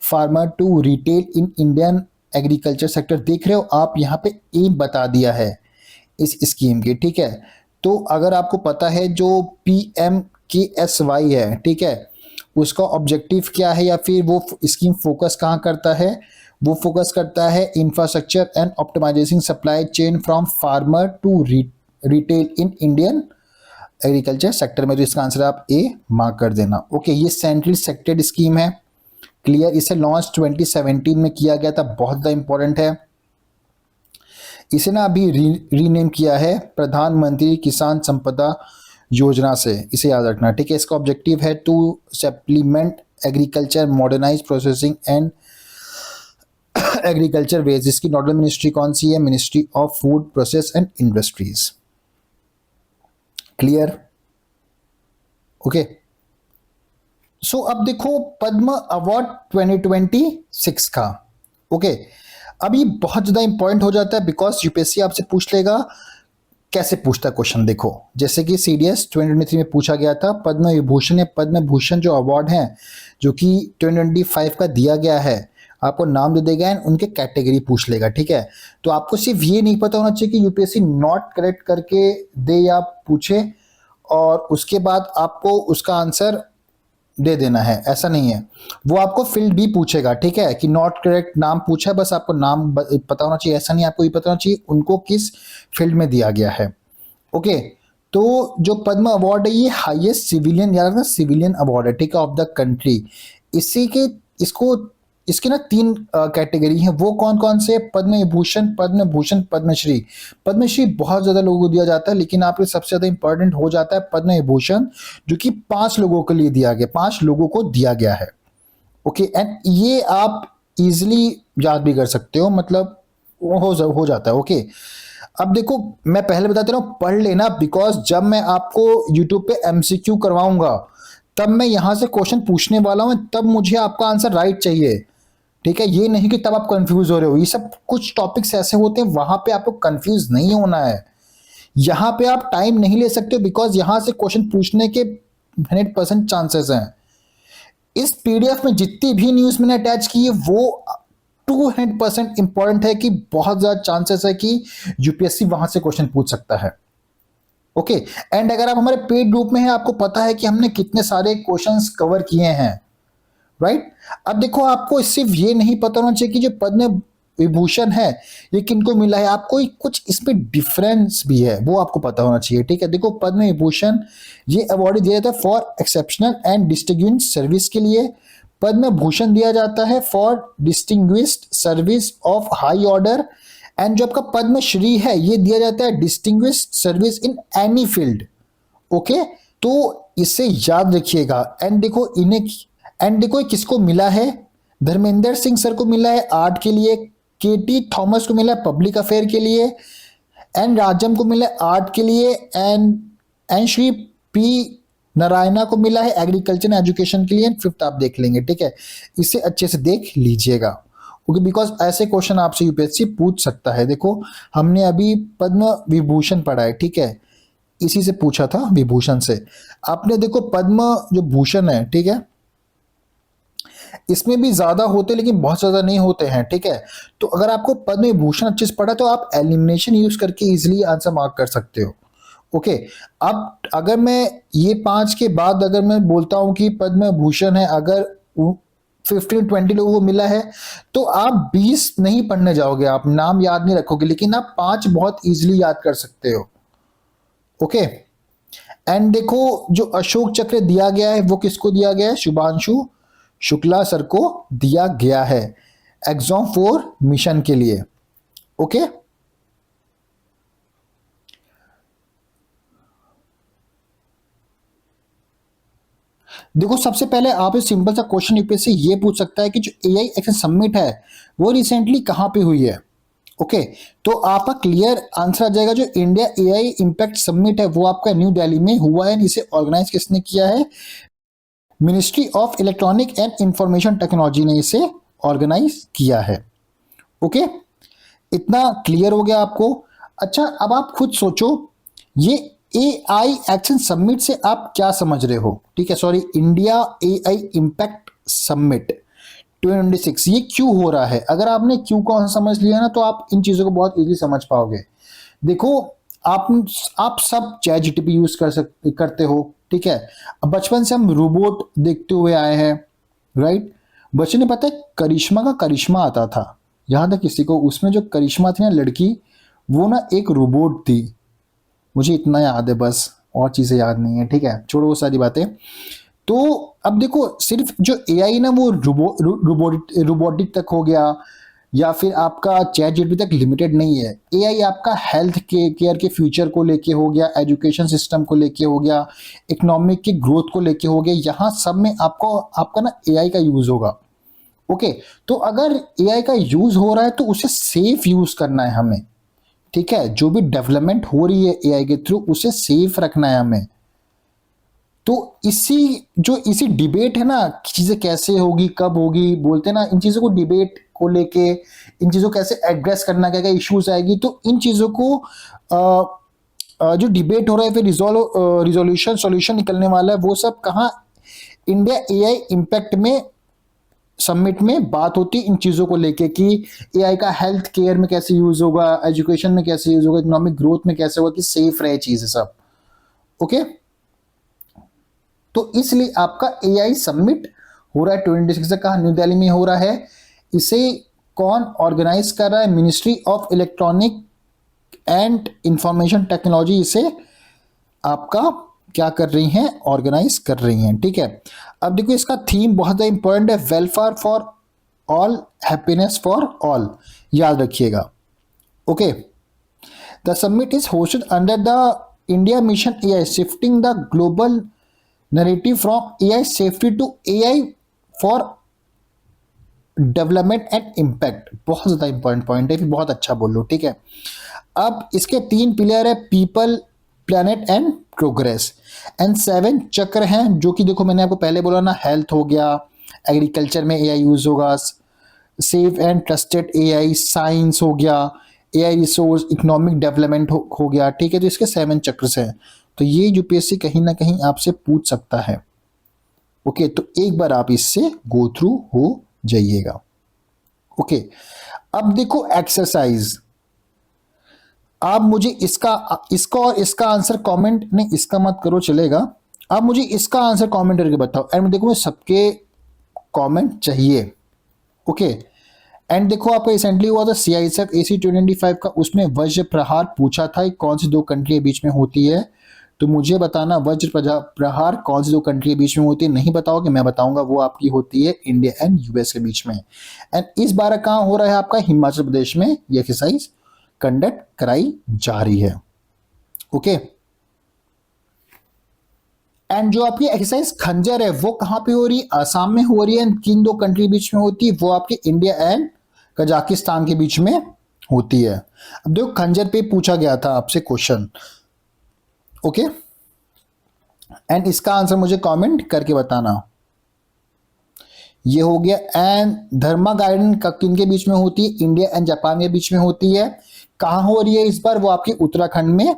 farmer to retail in Indian agriculture sector. देख रहे हो आप, यहाँ पे एम बता दिया है इस स्कीम के, ठीक है। तो अगर आपको पता है जो PMKSY है, ठीक है, उसका ऑब्जेक्टिव क्या है या फिर वो स्कीम फोकस कहाँ करता है, वो फोकस करता है infrastructure and optimisation supply chain from farmer to retail in Indian agriculture sector में। तो इसका आंसर आप ए मार्क कर देना। ओके, ये सेंट्रल सेक्टेड स्कीम है, क्लियर। इसे लॉन्च 2017 में किया गया था, बहुत ज़्यादा इंपॉर्टेंट है। इसे ना अभी रीनेम किया है प्रधानमंत्री किसान संपदा योजना से, इसे याद रखना, ठीक है। इसका ऑब्जेक्टिव है to supplement agriculture modernise processing and agriculture waste. इसकी नोडल मिनिस्ट्री कौन सी है? Ministry of food process and industries, clear. Okay, so अब देखो पद्म अवार्ड 2026 का। ओके, अब ये बहुत ज़्यादा इंपॉर्टेंट हो जाता है बिकॉज यूपीएससी आपसे पूछ लेगा। कैसे पूछता है क्वेश्चन, देखो, जैसे कि CDS 2023 में पूछा गया था, पद्म विभूषण या पद्म भूषण जो अवार्ड हैं जो कि 2025 का दिया गया है, आपको नाम दे देगा एंड उनके कैटेगरी पूछ लेगा, ठीक है। तो आपको सिर्फ ये नहीं पता होना चाहिए कि यूपीएससी नॉट करेक्ट करके दे या पूछे और उसके बाद आपको उसका आंसर दे देना है, ऐसा नहीं है। वो आपको फील्ड भी पूछेगा, ठीक है, कि नॉट करेक्ट नाम पूछा है, बस आपको नाम पता होना चाहिए, ऐसा नहीं, आपको ये पता होना चाहिए उनको किस फील्ड में दिया गया है। ओके, तो जो पद्म अवार्ड है ये हाईएस्ट सिविलियन, याद रखना, सिविलियन अवार्ड है, ठीक है, ऑफ द कंट्री। इसी के इसको इसके ना 3 कैटेगरी हैं। वो कौन कौन से? पद्म विभूषण, पद्म भूषण, पद्मश्री। पद्मश्री बहुत ज़्यादा लोगों को दिया जाता है, लेकिन आपके सबसे ज़्यादा इंपॉर्टेंट हो जाता है पद्म विभूषण, जो कि 5 लोगों के लिए दिया गया, 5 लोगों को दिया गया है। ओके, एंड ये आप इजिली याद भी कर सकते हो, मतलब हो जाता है। ओके, अब देखो, मैं पहले बताता रहा हूँ, पढ़ लेना, बिकॉज जब मैं आपको यूट्यूब पे MCQ करवाऊंगा तब मैं यहां से क्वेश्चन पूछने वाला हूं, तब मुझे आपका आंसर राइट चाहिए, ठीक है। ये नहीं कि तब आप कंफ्यूज हो रहे हो। ये सब कुछ टॉपिक्स ऐसे होते हैं वहां पे आपको कंफ्यूज नहीं होना है। यहां पे आप टाइम नहीं ले सकते बिकॉज यहां से क्वेश्चन पूछने के 100% चांसेस हैं। इस PDF में जितनी भी न्यूज मैंने अटैच की है वो 200% इंपॉर्टेंट है, कि बहुत ज्यादा चांसेस है कि यूपीएससी वहां से क्वेश्चन पूछ सकता है। ओके, एंड अगर आप हमारे पेड ग्रुप में हैं, आपको पता है कि हमने कितने सारे क्वेश्चंस कवर किए हैं, राइट। अब देखो, आपको सिर्फ ये नहीं पता होना चाहिए कि जो पद्म विभूषण है ये किनको मिला है, आपको कुछ इसमें डिफरेंस भी है, वो आपको पता होना चाहिए, ठीक है। देखो, पद्म विभूषण ये अवार्ड दिया जाता है for exceptional and distinguished service के लिए। पद्म भूषण दिया जाता है for distinguished service of high order. And जो आपका पद्मश्री है ये दिया जाता है distinguished service in any field. Okay, तो इसे याद रखिएगा। एंड देखो किसको मिला है? धर्मेंद्र सिंह सर को मिला है आर्ट के लिए, KT थॉमस को मिला है पब्लिक अफेयर के लिए, एंड राजम को मिला है आर्ट के लिए, एंड श्री P नारायणा को मिला है एग्रीकल्चर एंड एजुकेशन के लिए। एंड 5th आप देख लेंगे, ठीक है, इसे अच्छे से देख लीजिएगा। ओके, बिकॉज ऐसे क्वेश्चन आपसे यूपीएससी पूछ सकता है। देखो, हमने अभी पद्म विभूषण पढ़ा है, ठीक है, इसी से पूछा था, विभूषण से। आपने देखो पद्म जो भूषण है, ठीक है, इसमें भी ज्यादा होते लेकिन बहुत ज्यादा नहीं होते हैं, ठीक है। तो अगर आपको पद्म विभूषण अच्छे से पढ़ा तो आप एलिमिनेशन यूज करके इजिली आंसर मार्क कर सकते हो। ओके, अब अगर मैं ये 5 के बाद अगर मैं बोलता हूं कि पद्म भूषण है, अगर 15-20 लोगों को मिला है तो आप 20 नहीं पढ़ने जाओगे, आप नाम याद नहीं रखोगे, लेकिन आप 5 बहुत इजिली याद कर सकते हो। ओके, एंड देखो, जो अशोक चक्र दिया गया है वो किसको दिया गया है? शुभांशु शुक्ला सर को दिया गया है एग्जाम 4 मिशन के लिए। ओके, देखो, सबसे पहले आप इस सिंपल सा क्वेश्चन यूपीएससी ये पूछ सकता है कि जो AI एक्शन समिट है वो रिसेंटली कहां पे हुई है। ओके, तो आपका क्लियर आंसर आ जाएगा। जो इंडिया AI इम्पैक्ट समिट है वो आपका न्यू दिल्ली में हुआ है। इसे ऑर्गेनाइज किसने किया है? Ministry of electronic and information technology ने इसे ऑर्गेनाइज किया है। ओके, इतना क्लियर हो गया आपको? अच्छा, अब आप खुद सोचो, ये AI एक्शन समिट से आप क्या समझ रहे हो? ठीक है, sorry, India AI impact summit 2026 ये क्यों हो रहा है? अगर आपने क्यों को समझ लिया ना, तो आप इन चीजों को बहुत इजीली समझ पाओगे। देखो, आप आप सब चैट जीटीपी यूज करते हो, ठीक है। अब बचपन से हम रोबोट देखते हुए आए हैं, राइट। बच्चे ने पता है करिश्मा का करिश्मा आता था, यहाँ तक किसी को उसमें जो करिश्मा थी ना लड़की, वो ना एक रोबोट थी। मुझे इतना याद है बस, और चीजें याद नहीं है, ठीक है, छोड़ो वो सारी बातें। तो अब देखो, सिर्फ जो एआई ना वो रोबोटिक तक हो गया, या फिर आपका चैट जीपीटी तक लिमिटेड नहीं है। एआई आपका हेल्थ के केयर के फ्यूचर को लेके हो गया, एजुकेशन सिस्टम को लेके हो गया, इकोनॉमिक की ग्रोथ को लेके हो गया, यहाँ सब में आपको आपका ना एआई का यूज होगा। ओके, तो अगर एआई का यूज हो रहा है तो उसे सेफ यूज करना है हमें, ठीक है। जो भी डेवलपमेंट हो रही है एआई के थ्रू, उसे सेफ रखना है हमें। तो इसी डिबेट है ना, चीजें कैसे होगी, कब होगी, बोलते हैं ना, इन चीजों को डिबेट को लेके, इन चीजों को कैसे एड्रेस करना, क्या क्या इश्यूज आएगी, तो इन चीजों को जो डिबेट हो रहा है, फिर रिजोल्यूशन सॉल्यूशन निकलने वाला है, वो सब कहाँ? इंडिया एआई इम्पैक्ट में समिट में बात होती है इन चीजों को लेके, कि एआई का हेल्थ केयर में कैसे यूज होगा, एजुकेशन में कैसे यूज होगा, इकोनॉमिक ग्रोथ में कैसे होगा, कि सेफ रहे चीजें सब। ओके, तो इसलिए आपका एआई समिट हो रहा है 2026 से, कहा न्यू दिल्ली में हो रहा है। इसे कौन ऑर्गेनाइज कर रहा है? Ministry of electronic and information technology इसे आपका क्या कर रही हैं? ऑर्गेनाइज कर रही हैं, ठीक है। अब देखो, इसका थीम बहुत ज़्यादा इंपॉर्टेंट है, welfare for all, happiness for all, याद रखिएगा। Okay, the summit is hosted under the India mission AI, shifting the global narrative from AI safety to AI for development and impact. बहुत ज़्यादा इंपॉर्टेंट पॉइंट है, फिर बहुत अच्छा बोल लो, ठीक है। अब इसके 3 पिलर है, people, planet and progress, and 7 चक्र हैं, जो कि देखो मैंने आपको पहले बोला ना, हेल्थ हो गया, एग्रीकल्चर में एआई यूज होगा, safe and trusted AI, science हो गया, एआई रिसोर्स, इकोनॉमिक डेवलपमेंट हो गया, ठीक है। तो इसके 7 चक्र हैं। तो ये यूपीएससी कहीं ना कहीं आपसे पूछ सकता है। ओके, तो एक बार आप इससे गो थ्रू हो जाइएगा। ओके, अब देखो एक्सरसाइज। आप मुझे इसका और इसका आंसर कमेंट, नहीं इसका मत करो, चलेगा। आप मुझे इसका आंसर कमेंट करके बताओ, एंड देखो मैं सबके कमेंट चाहिए। ओके, एंड देखो आपका रिसेंटली हुआ था CISF AC 2025 का, उसमें वज्र प्रहार पूछा था, कौन सी 2 कंट्री के बीच में होती है? तो मुझे बताना वज्र प्रहार कौन सी 2 कंट्री के बीच में होती है। नहीं बताओगे, मैं बताऊंगा, वो आपकी होती है इंडिया एंड यूएस के बीच में। एंड इस बार कहाँ हो रहा है? आपका हिमाचल प्रदेश में ये एक्सरसाइज कंडक्ट कराई जा रही है। ओके, एंड जो आपकी एक्सरसाइज खंजर है वो कहां पे हो रही है? आसाम में हो रही है। किन 2 कंट्री बीच में होती है? वो आपके इंडिया एंड कजाकिस्तान के बीच में होती है। अब देखो, खंजर पे पूछा गया था आपसे क्वेश्चन। ओके, एंड इसका आंसर मुझे कमेंट करके बताना। ये हो गया। एंड धर्मा गार्डन किन के बीच में होती है? इंडिया एंड जापान के बीच में होती है। कहां हो रही है इस बार? वो आपके उत्तराखंड में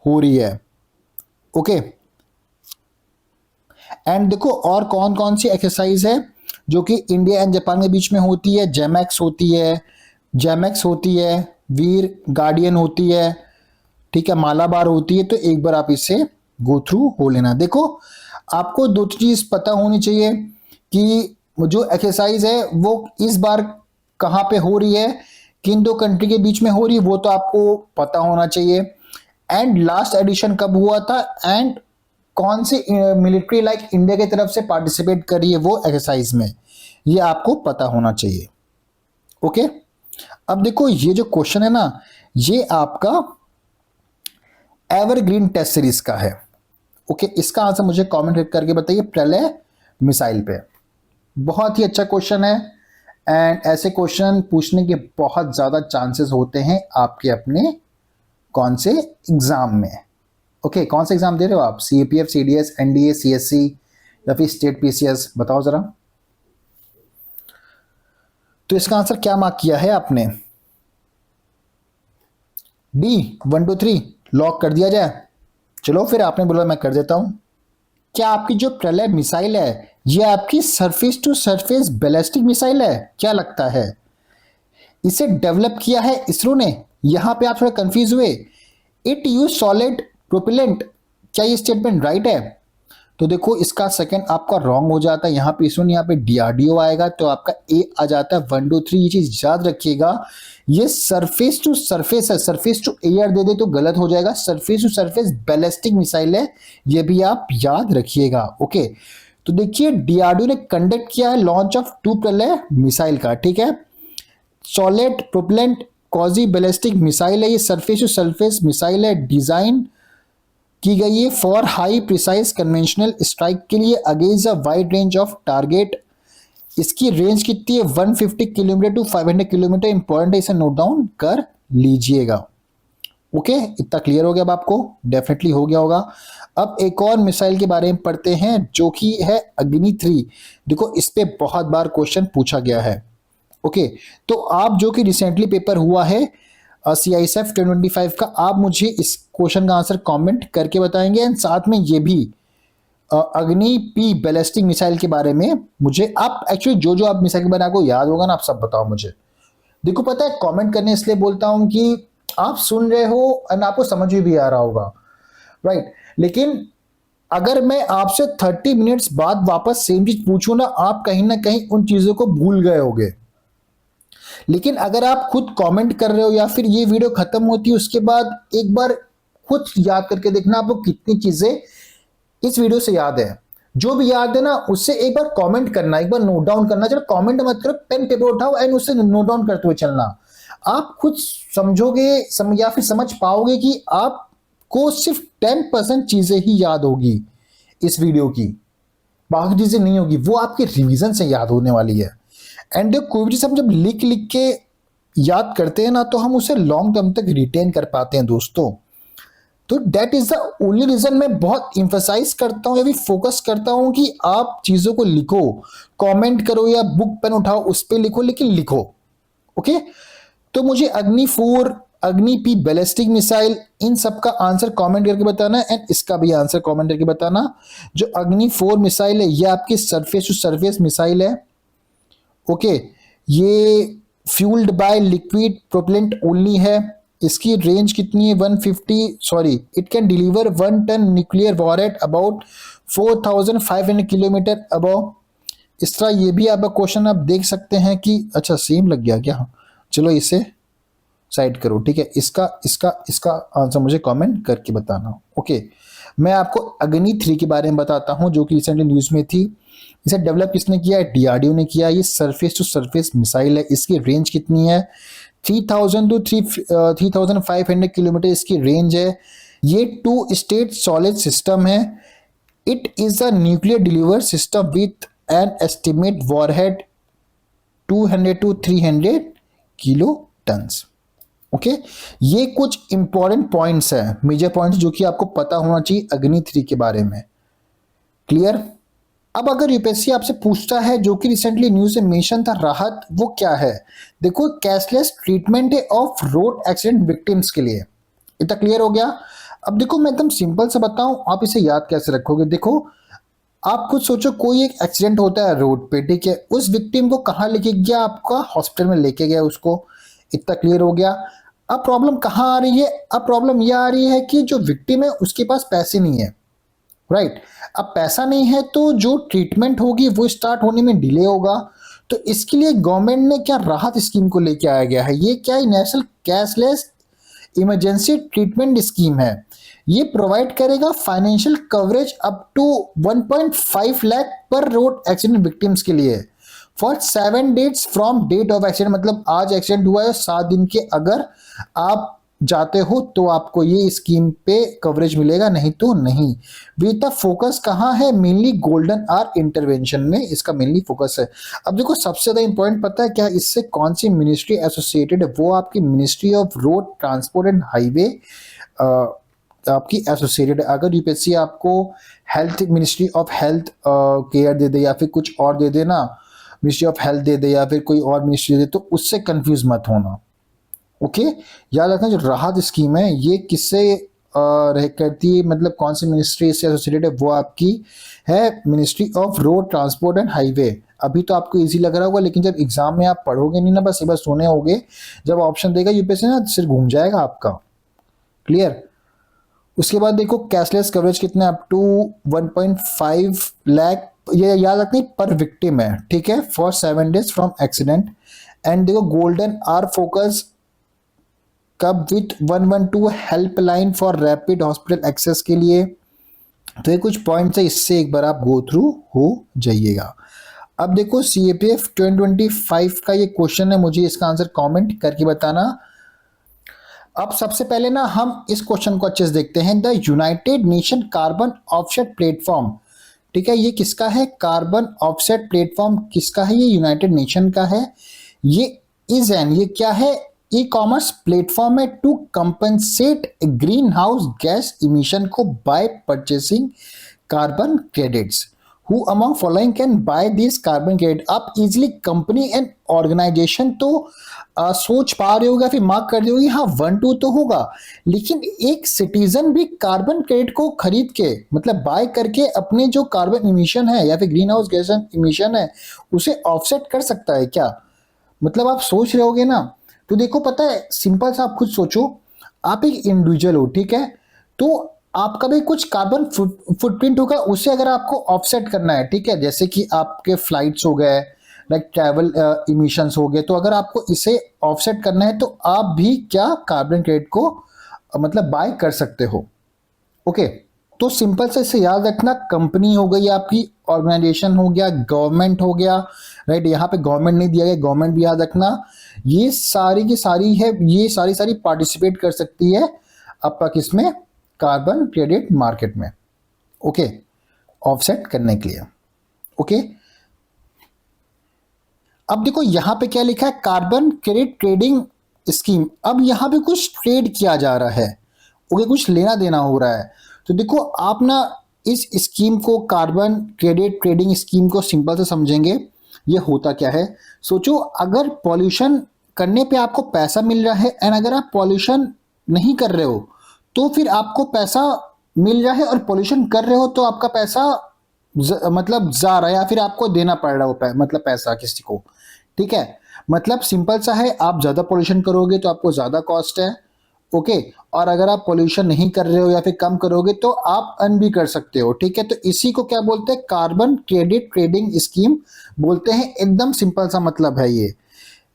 हो रही है। ओके, एंड देखो और कौन कौन सी एक्सरसाइज है जो कि इंडिया एंड जापान के बीच में होती है? जेमैक्स होती है, वीर गार्डियन होती है, ठीक है, मालाबार होती है। तो एक बार आप इसे गो थ्रू हो लेना। देखो, आपको 2 चीज पता होनी चाहिए कि जो एक्सरसाइज है वो इस बार कहाँ पे हो रही है, किन 2 कंट्री के बीच में हो रही है, वो तो आपको पता होना चाहिए। एंड लास्ट एडिशन कब हुआ था, एंड कौन सी मिलिट्री लाइक इंडिया की तरफ से पार्टिसिपेट कर रही है वो एक्सरसाइज में, ये आपको पता होना चाहिए। ओके, अब देखो ये जो क्वेश्चन है ना, ये आपका एवरग्रीन टेस्ट सीरीज का है। ओके, इसका आंसर मुझे कमेंट करके बताइए, प्रलय मिसाइल पे। बहुत ही अच्छा क्वेश्चन है, एंड ऐसे क्वेश्चन पूछने के बहुत ज्यादा चांसेस होते हैं आपके अपने कौन से एग्जाम में। ओके, कौन सा एग्जाम दे रहे हो आप? CAPF, CDS, NDA, CSC या फिर स्टेट PCS? बताओ जरा। तो इसका आंसर क्या मार्क किया है आपने? डी 1 2 3 लॉक कर दिया जाए। चलो फिर आपने बोला मैं कर देता हूं। क्या आपकी जो प्रलय मिसाइल है ये आपकी surface to surface ballistic missile है? क्या लगता है? इसे डेवलप किया है इसरो ने? यहां पे आप थोड़ा कंफ्यूज हुए। इट यूज सॉलिड प्रोपेलेंट, क्या ये स्टेटमेंट राइट है? तो देखो इसका सेकंड आपका रॉन्ग हो जाता है। यहाँ पे इसरो यहाँ पे डीआरडीओ आएगा तो आपका ए आ जाता है 1 2 3। ये चीज याद रखिएगा, ये सरफेस टू सरफेस है, सरफेस टू एयर दे दे तो गलत हो जाएगा। Surface to surface ballistic missile है, ये भी आप याद रखिएगा। ओके, तो देखिए डीआरडीओ ने कंडक्ट किया है लॉन्च ऑफ 2 प्रलय मिसाइल का, ठीक है। Solid propellant quasi ballistic missile है, ये सरफेस टू सरफेस मिसाइल है, डिजाइन की गई है for high precise conventional strike के लिए against a wide range of target. इसकी रेंज कितनी है? 150 किलोमीटर टू 500 किलोमीटर। इंपॉर्टेंट है, इसे नोट डाउन कर लीजिएगा। ओके, इतना क्लियर हो गया अब आपको? डेफिनेटली हो गया होगा। अब एक और मिसाइल के बारे में पढ़ते हैं जो कि है अग्नि 3। देखो इस पे बहुत बार क्वेश्चन पूछा गया है। ओके, तो आप जो कि रिसेंटली पेपर हुआ है CISF 2025 का, आप मुझे इस क्वेश्चन का आंसर कमेंट करके बताएंगे एंड साथ में ये भी अग्नि पी बैलिस्टिक मिसाइल के बारे में मुझे आप एक्चुअली जो जो आप मिसाइल के बारे में आपको याद होगा ना आप सब बताओ मुझे। देखो पता है कमेंट करने इसलिए बोलता हूं कि आप सुन रहे हो और आपको समझ भी आ रहा होगा, राइट। लेकिन अगर मैं आपसे 30 मिनट्स बाद वापस सेम चीज पूछूं ना, आप कहीं ना कहीं उन चीजों को भूल गए होगे। लेकिन अगर आप खुद कमेंट कर रहे हो या फिर ये वीडियो खत्म होती है उसके बाद एक बार खुद याद करके देखना आपको कितनी चीजें इस वीडियो से याद है। जो भी याद है ना उससे एक बार कमेंट करना, एक बार नोट डाउन करना। चलो कमेंट मत करो, पेन पेपर उठाओ एंड उससे नोट डाउन करते हुए चलना। आप खुद समझोगे या फिर समझ पाओगे कि आपको सिर्फ 10% चीजें ही याद होगी इस वीडियो की, बाकी चीजें नहीं होगी, वो आपके रिवीजन से याद होने वाली है। एंड कोई भी चीज हम जब लिख लिख के याद करते हैं ना तो हम उसे लॉन्ग टर्म तक रिटेन कर पाते हैं दोस्तों। तो that is the only reason मैं बहुत इंफेसाइज करता हूं या फिर फोकस करता हूं कि आप चीजों को लिखो, कमेंट करो या बुक पेन उठाओ उस पर लिखो, लेकिन लिखो। ओके, तो मुझे अग्नि 4, अग्नि पी बैलिस्टिक मिसाइल, इन सब का आंसर कमेंट करके बताना एंड इसका भी आंसर कमेंट करके बताना। जो अग्नि 4 मिसाइल है ये आपकी सरफेस टू सरफेस मिसाइल है। ओके, ये fuelled by liquid propellant only है। इसकी रेंज कितनी है? 150, sorry, it can deliver 1 ton nuclear warhead about 4500 kilometre above. इस तरह ये भी आपका क्वेश्चन आप देख सकते हैं कि अच्छा सेम लग गया क्या? चलो इसे साइड करो, ठीक है। इसका इसका इसका आंसर मुझे कमेंट करके बताना। ओके, मैं आपको अग्नि 3 के बारे में बताता हूं जो कि रिसेंटली न्यूज में थी। इसे डेवलप किसने किया है? डीआरडीओ ने किया। ये सरफेस टू सरफेस मिसाइल है। इसकी रेंज कितनी है? 3000 टू 3500 किलोमीटर इसकी रेंज है। ये 2 स्टेट सॉलिड सिस्टम है। It is a nuclear deliver system with an estimate warhead 200 to 300 kilo tons. Okay, ये कुछ इंपॉर्टेंट पॉइंट्स है, मेजर पॉइंट्स जो कि आपको पता होना चाहिए अग्नि 3 के बारे में। क्लियर? अब अगर यूपीएससी आपसे पूछता है जो कि रिसेंटली न्यूज में मेंशन था राहत, वो क्या है? देखो कैशलेस ट्रीटमेंट है ऑफ रोड एक्सीडेंट विक्टिम्स के लिए। इतना क्लियर हो गया? अब देखो मैं एकदम सिंपल से बताऊं, आप इसे याद कैसे रखोगे। देखो आप खुद सोचो, कोई एक एक्सीडेंट होता है रोड पे, ठीक है, उस विक्टिम को कहाँ लेके गया? आपका हॉस्पिटल में लेके गया उसको। इतना क्लियर हो गया? अब प्रॉब्लम कहाँ आ रही है? अब प्रॉब्लम यह आ रही है कि जो विक्टिम है उसके पास पैसे नहीं है, राइट। अब पैसा नहीं है तो जो ट्रीटमेंट होगी वो स्टार्ट होने में डिले होगा। तो इसके लिए गवर्नमेंट ने क्या राहत स्कीम को लेके आया गया है। ये क्या है? National cashless emergency treatment scheme है। ये प्रोवाइड करेगा financial coverage up to 1.5 lakh per road accident victims के लिए for 7 days from date of accident. मतलब आज एक्सीडेंट हुआ है 7 दिन के अगर आप जाते हो तो आपको ये स्कीम पे कवरेज मिलेगा, नहीं तो नहीं। विद द फोकस कहाँ है? मेनली गोल्डन आवर इंटरवेंशन में इसका मेनली फोकस है। अब देखो सबसे ज्यादा इंपॉर्टेंट पता है क्या? इससे कौन सी मिनिस्ट्री एसोसिएटेड है? वो आपकी ministry of road transport and highway आपकी एसोसिएटेड है। अगर यूपीएससी आपको health ministry of health care दे दे या फिर कुछ और दे दे ना, मिनिस्ट्री ऑफ हेल्थ दे दे या फिर कोई और मिनिस्ट्री दे दे, तो उससे कंफ्यूज मत होना। ओके, याद रखना जो राहत स्कीम है ये किससे रह करती है, मतलब कौन सी मिनिस्ट्री से एसोसिएटेड है, वो आपकी है ministry of road transport and highway. अभी तो आपको इजी लग रहा होगा, लेकिन जब एग्जाम में आप पढ़ोगे नहीं ना, बस ये बस सुने होगे, जब ऑप्शन देगा यूपीएससी ना, सिर घूम जाएगा आपका। क्लियर। उसके बाद देखो कैशलेस कवरेज कितना, अप टू 1.5 लाख, ये याद रखनी पर विक्टिम है, ठीक है, for 7 days from accident. And देखो गोल्डन आर फोकस कब with 112 helpline for rapid hospital access के लिए। तो ये कुछ पॉइंट्स है, इससे एक बार आप गो थ्रू हो जाइएगा। अब देखो CAPF 2025 का ये क्वेश्चन है, मुझे इसका आंसर कमेंट करके बताना। अब सबसे पहले ना हम इस क्वेश्चन को अच्छे से देखते हैं। The United nation carbon offset platform, ठीक है, ये किसका है? कार्बन ऑफसेट प्लेटफॉर्म किसका है? ये यूनाइटेड नेशन का है। ये ये क्या है? ई कॉमर्स प्लेटफॉर्म है to compensate green house gas emission को by purchasing carbon credits. Who among following can buy this carbon credit. आप इजिली कंपनी एंड ऑर्गेनाइजेशन तो सोच पा रहे होगा, फिर मार्क कर रहे होगी, हाँ 1-2 तो होगा, लेकिन एक सिटीजन भी कार्बन क्रेडिट को खरीद के, मतलब बाय करके, अपने जो कार्बन इमिशन है या फिर ग्रीन हाउस गैस इमिशन है उसे ऑफसेट कर सकता है क्या? मतलब आप सोच रहे होगे ना। तो देखो पता है, सिंपल सा आप खुद सोचो, आप एक इंडिविजुअल हो, ठीक है, तो आपका भी कुछ कार्बन फुटप्रिंट होगा, उसे अगर आपको ऑफसेट करना है, ठीक है, जैसे कि आपके फ्लाइट्स हो गए, लाइक ट्रैवल इमिशंस हो गए, तो अगर आपको इसे ऑफसेट करना है तो आप भी क्या कार्बन क्रेडिट को मतलब बाय कर सकते हो। ओके, तो सिंपल से इसे याद रखना, कंपनी हो गई आपकी, ऑर्गेनाइजेशन हो गया, गवर्नमेंट हो गया, राइट, यहाँ पे गवर्नमेंट नहीं दिया गया, गवर्नमेंट भी याद रखना, ये सारी की सारी है, ये सारी पार्टिसिपेट कर सकती है आपका किसमें? कार्बन क्रेडिट मार्केट में। ओके, ऑफसेट करने के लिए। ओके, अब देखो यहां पे क्या लिखा है? Carbon credit trading scheme. अब यहां पे कुछ ट्रेड किया जा रहा है, ओके, कुछ लेना देना हो रहा है। तो देखो आप ना इस स्कीम को, कार्बन क्रेडिट ट्रेडिंग स्कीम को सिंपल से समझेंगे। ये होता क्या है? सोचो, अगर पॉल्यूशन करने पे आपको पैसा मिल रहा है, एंड अगर आप पॉल्यूशन नहीं कर रहे हो तो फिर आपको पैसा मिल रहा है, और पॉल्यूशन कर रहे हो तो आपका पैसा मतलब जा रहा है, या फिर आपको देना पड़ रहा है मतलब पैसा किसी को, ठीक है। मतलब सिंपल सा है, आप ज्यादा पॉल्यूशन करोगे तो आपको ज्यादा कॉस्ट है, ओके, और अगर आप पॉल्यूशन नहीं कर रहे हो या फिर कम करोगे तो आप अर्न भी कर सकते हो, ठीक है। तो इसी को क्या बोलते हैं? कार्बन क्रेडिट ट्रेडिंग स्कीम बोलते हैं। एकदम सिंपल सा मतलब है ये।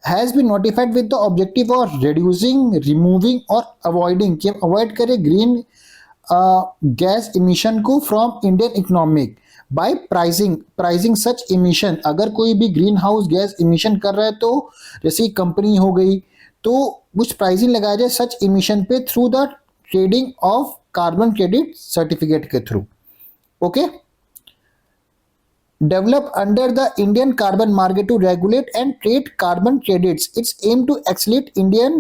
Has been notified with the objective of reducing, removing और अवॉइडिंग, कि अवॉइड करें ग्रीन गैस इमिशन को from Indian economic by pricing such emission. अगर कोई भी ग्रीन हाउस गैस इमिशन कर रहा है तो जैसे कंपनी हो गई, तो कुछ प्राइसिंग लगाया जाए सच इमिशन पे through the trading of carbon credit certificate के through. Okay, developed under the Indian carbon market to regulate and trade carbon credits. Its aim to accelerate Indian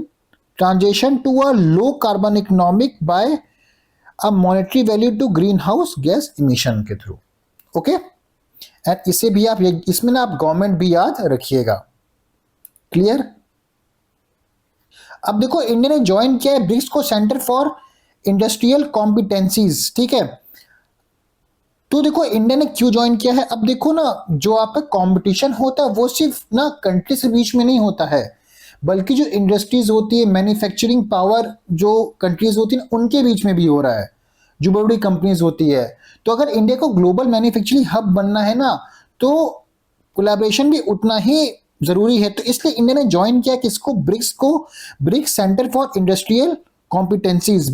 transition to a low carbon economic by a monetary value to greenhouse gas emission के थ्रू। ओके, एंड इसे भी आप, इसमें ना आप गवर्नमेंट भी याद रखिएगा। क्लियर। अब देखो इंडिया ने ज्वाइन किया है ब्रिक्स को, सेंटर फॉर इंडस्ट्रियल कॉम्पिटेंसीज, ठीक है। तो देखो इंडिया ने क्यों ज्वाइन किया है? अब देखो ना, जो आपका कंपटीशन होता है वो सिर्फ ना कंट्री से बीच में नहीं होता है, बल्कि जो इंडस्ट्रीज होती है, मैन्युफैक्चरिंग पावर जो कंट्रीज होती है उनके बीच में भी हो रहा है, जो बड़ी बड़ी कंपनीज होती है। तो अगर इंडिया को ग्लोबल मैन्युफैक्चरिंग हब बनना है ना, तो कोलैबोरेशन भी उतना ही जरूरी है। तो इसलिए इंडिया ने ज्वाइन किया किसको? ब्रिक्स को, BRICS centre for industrial competencies,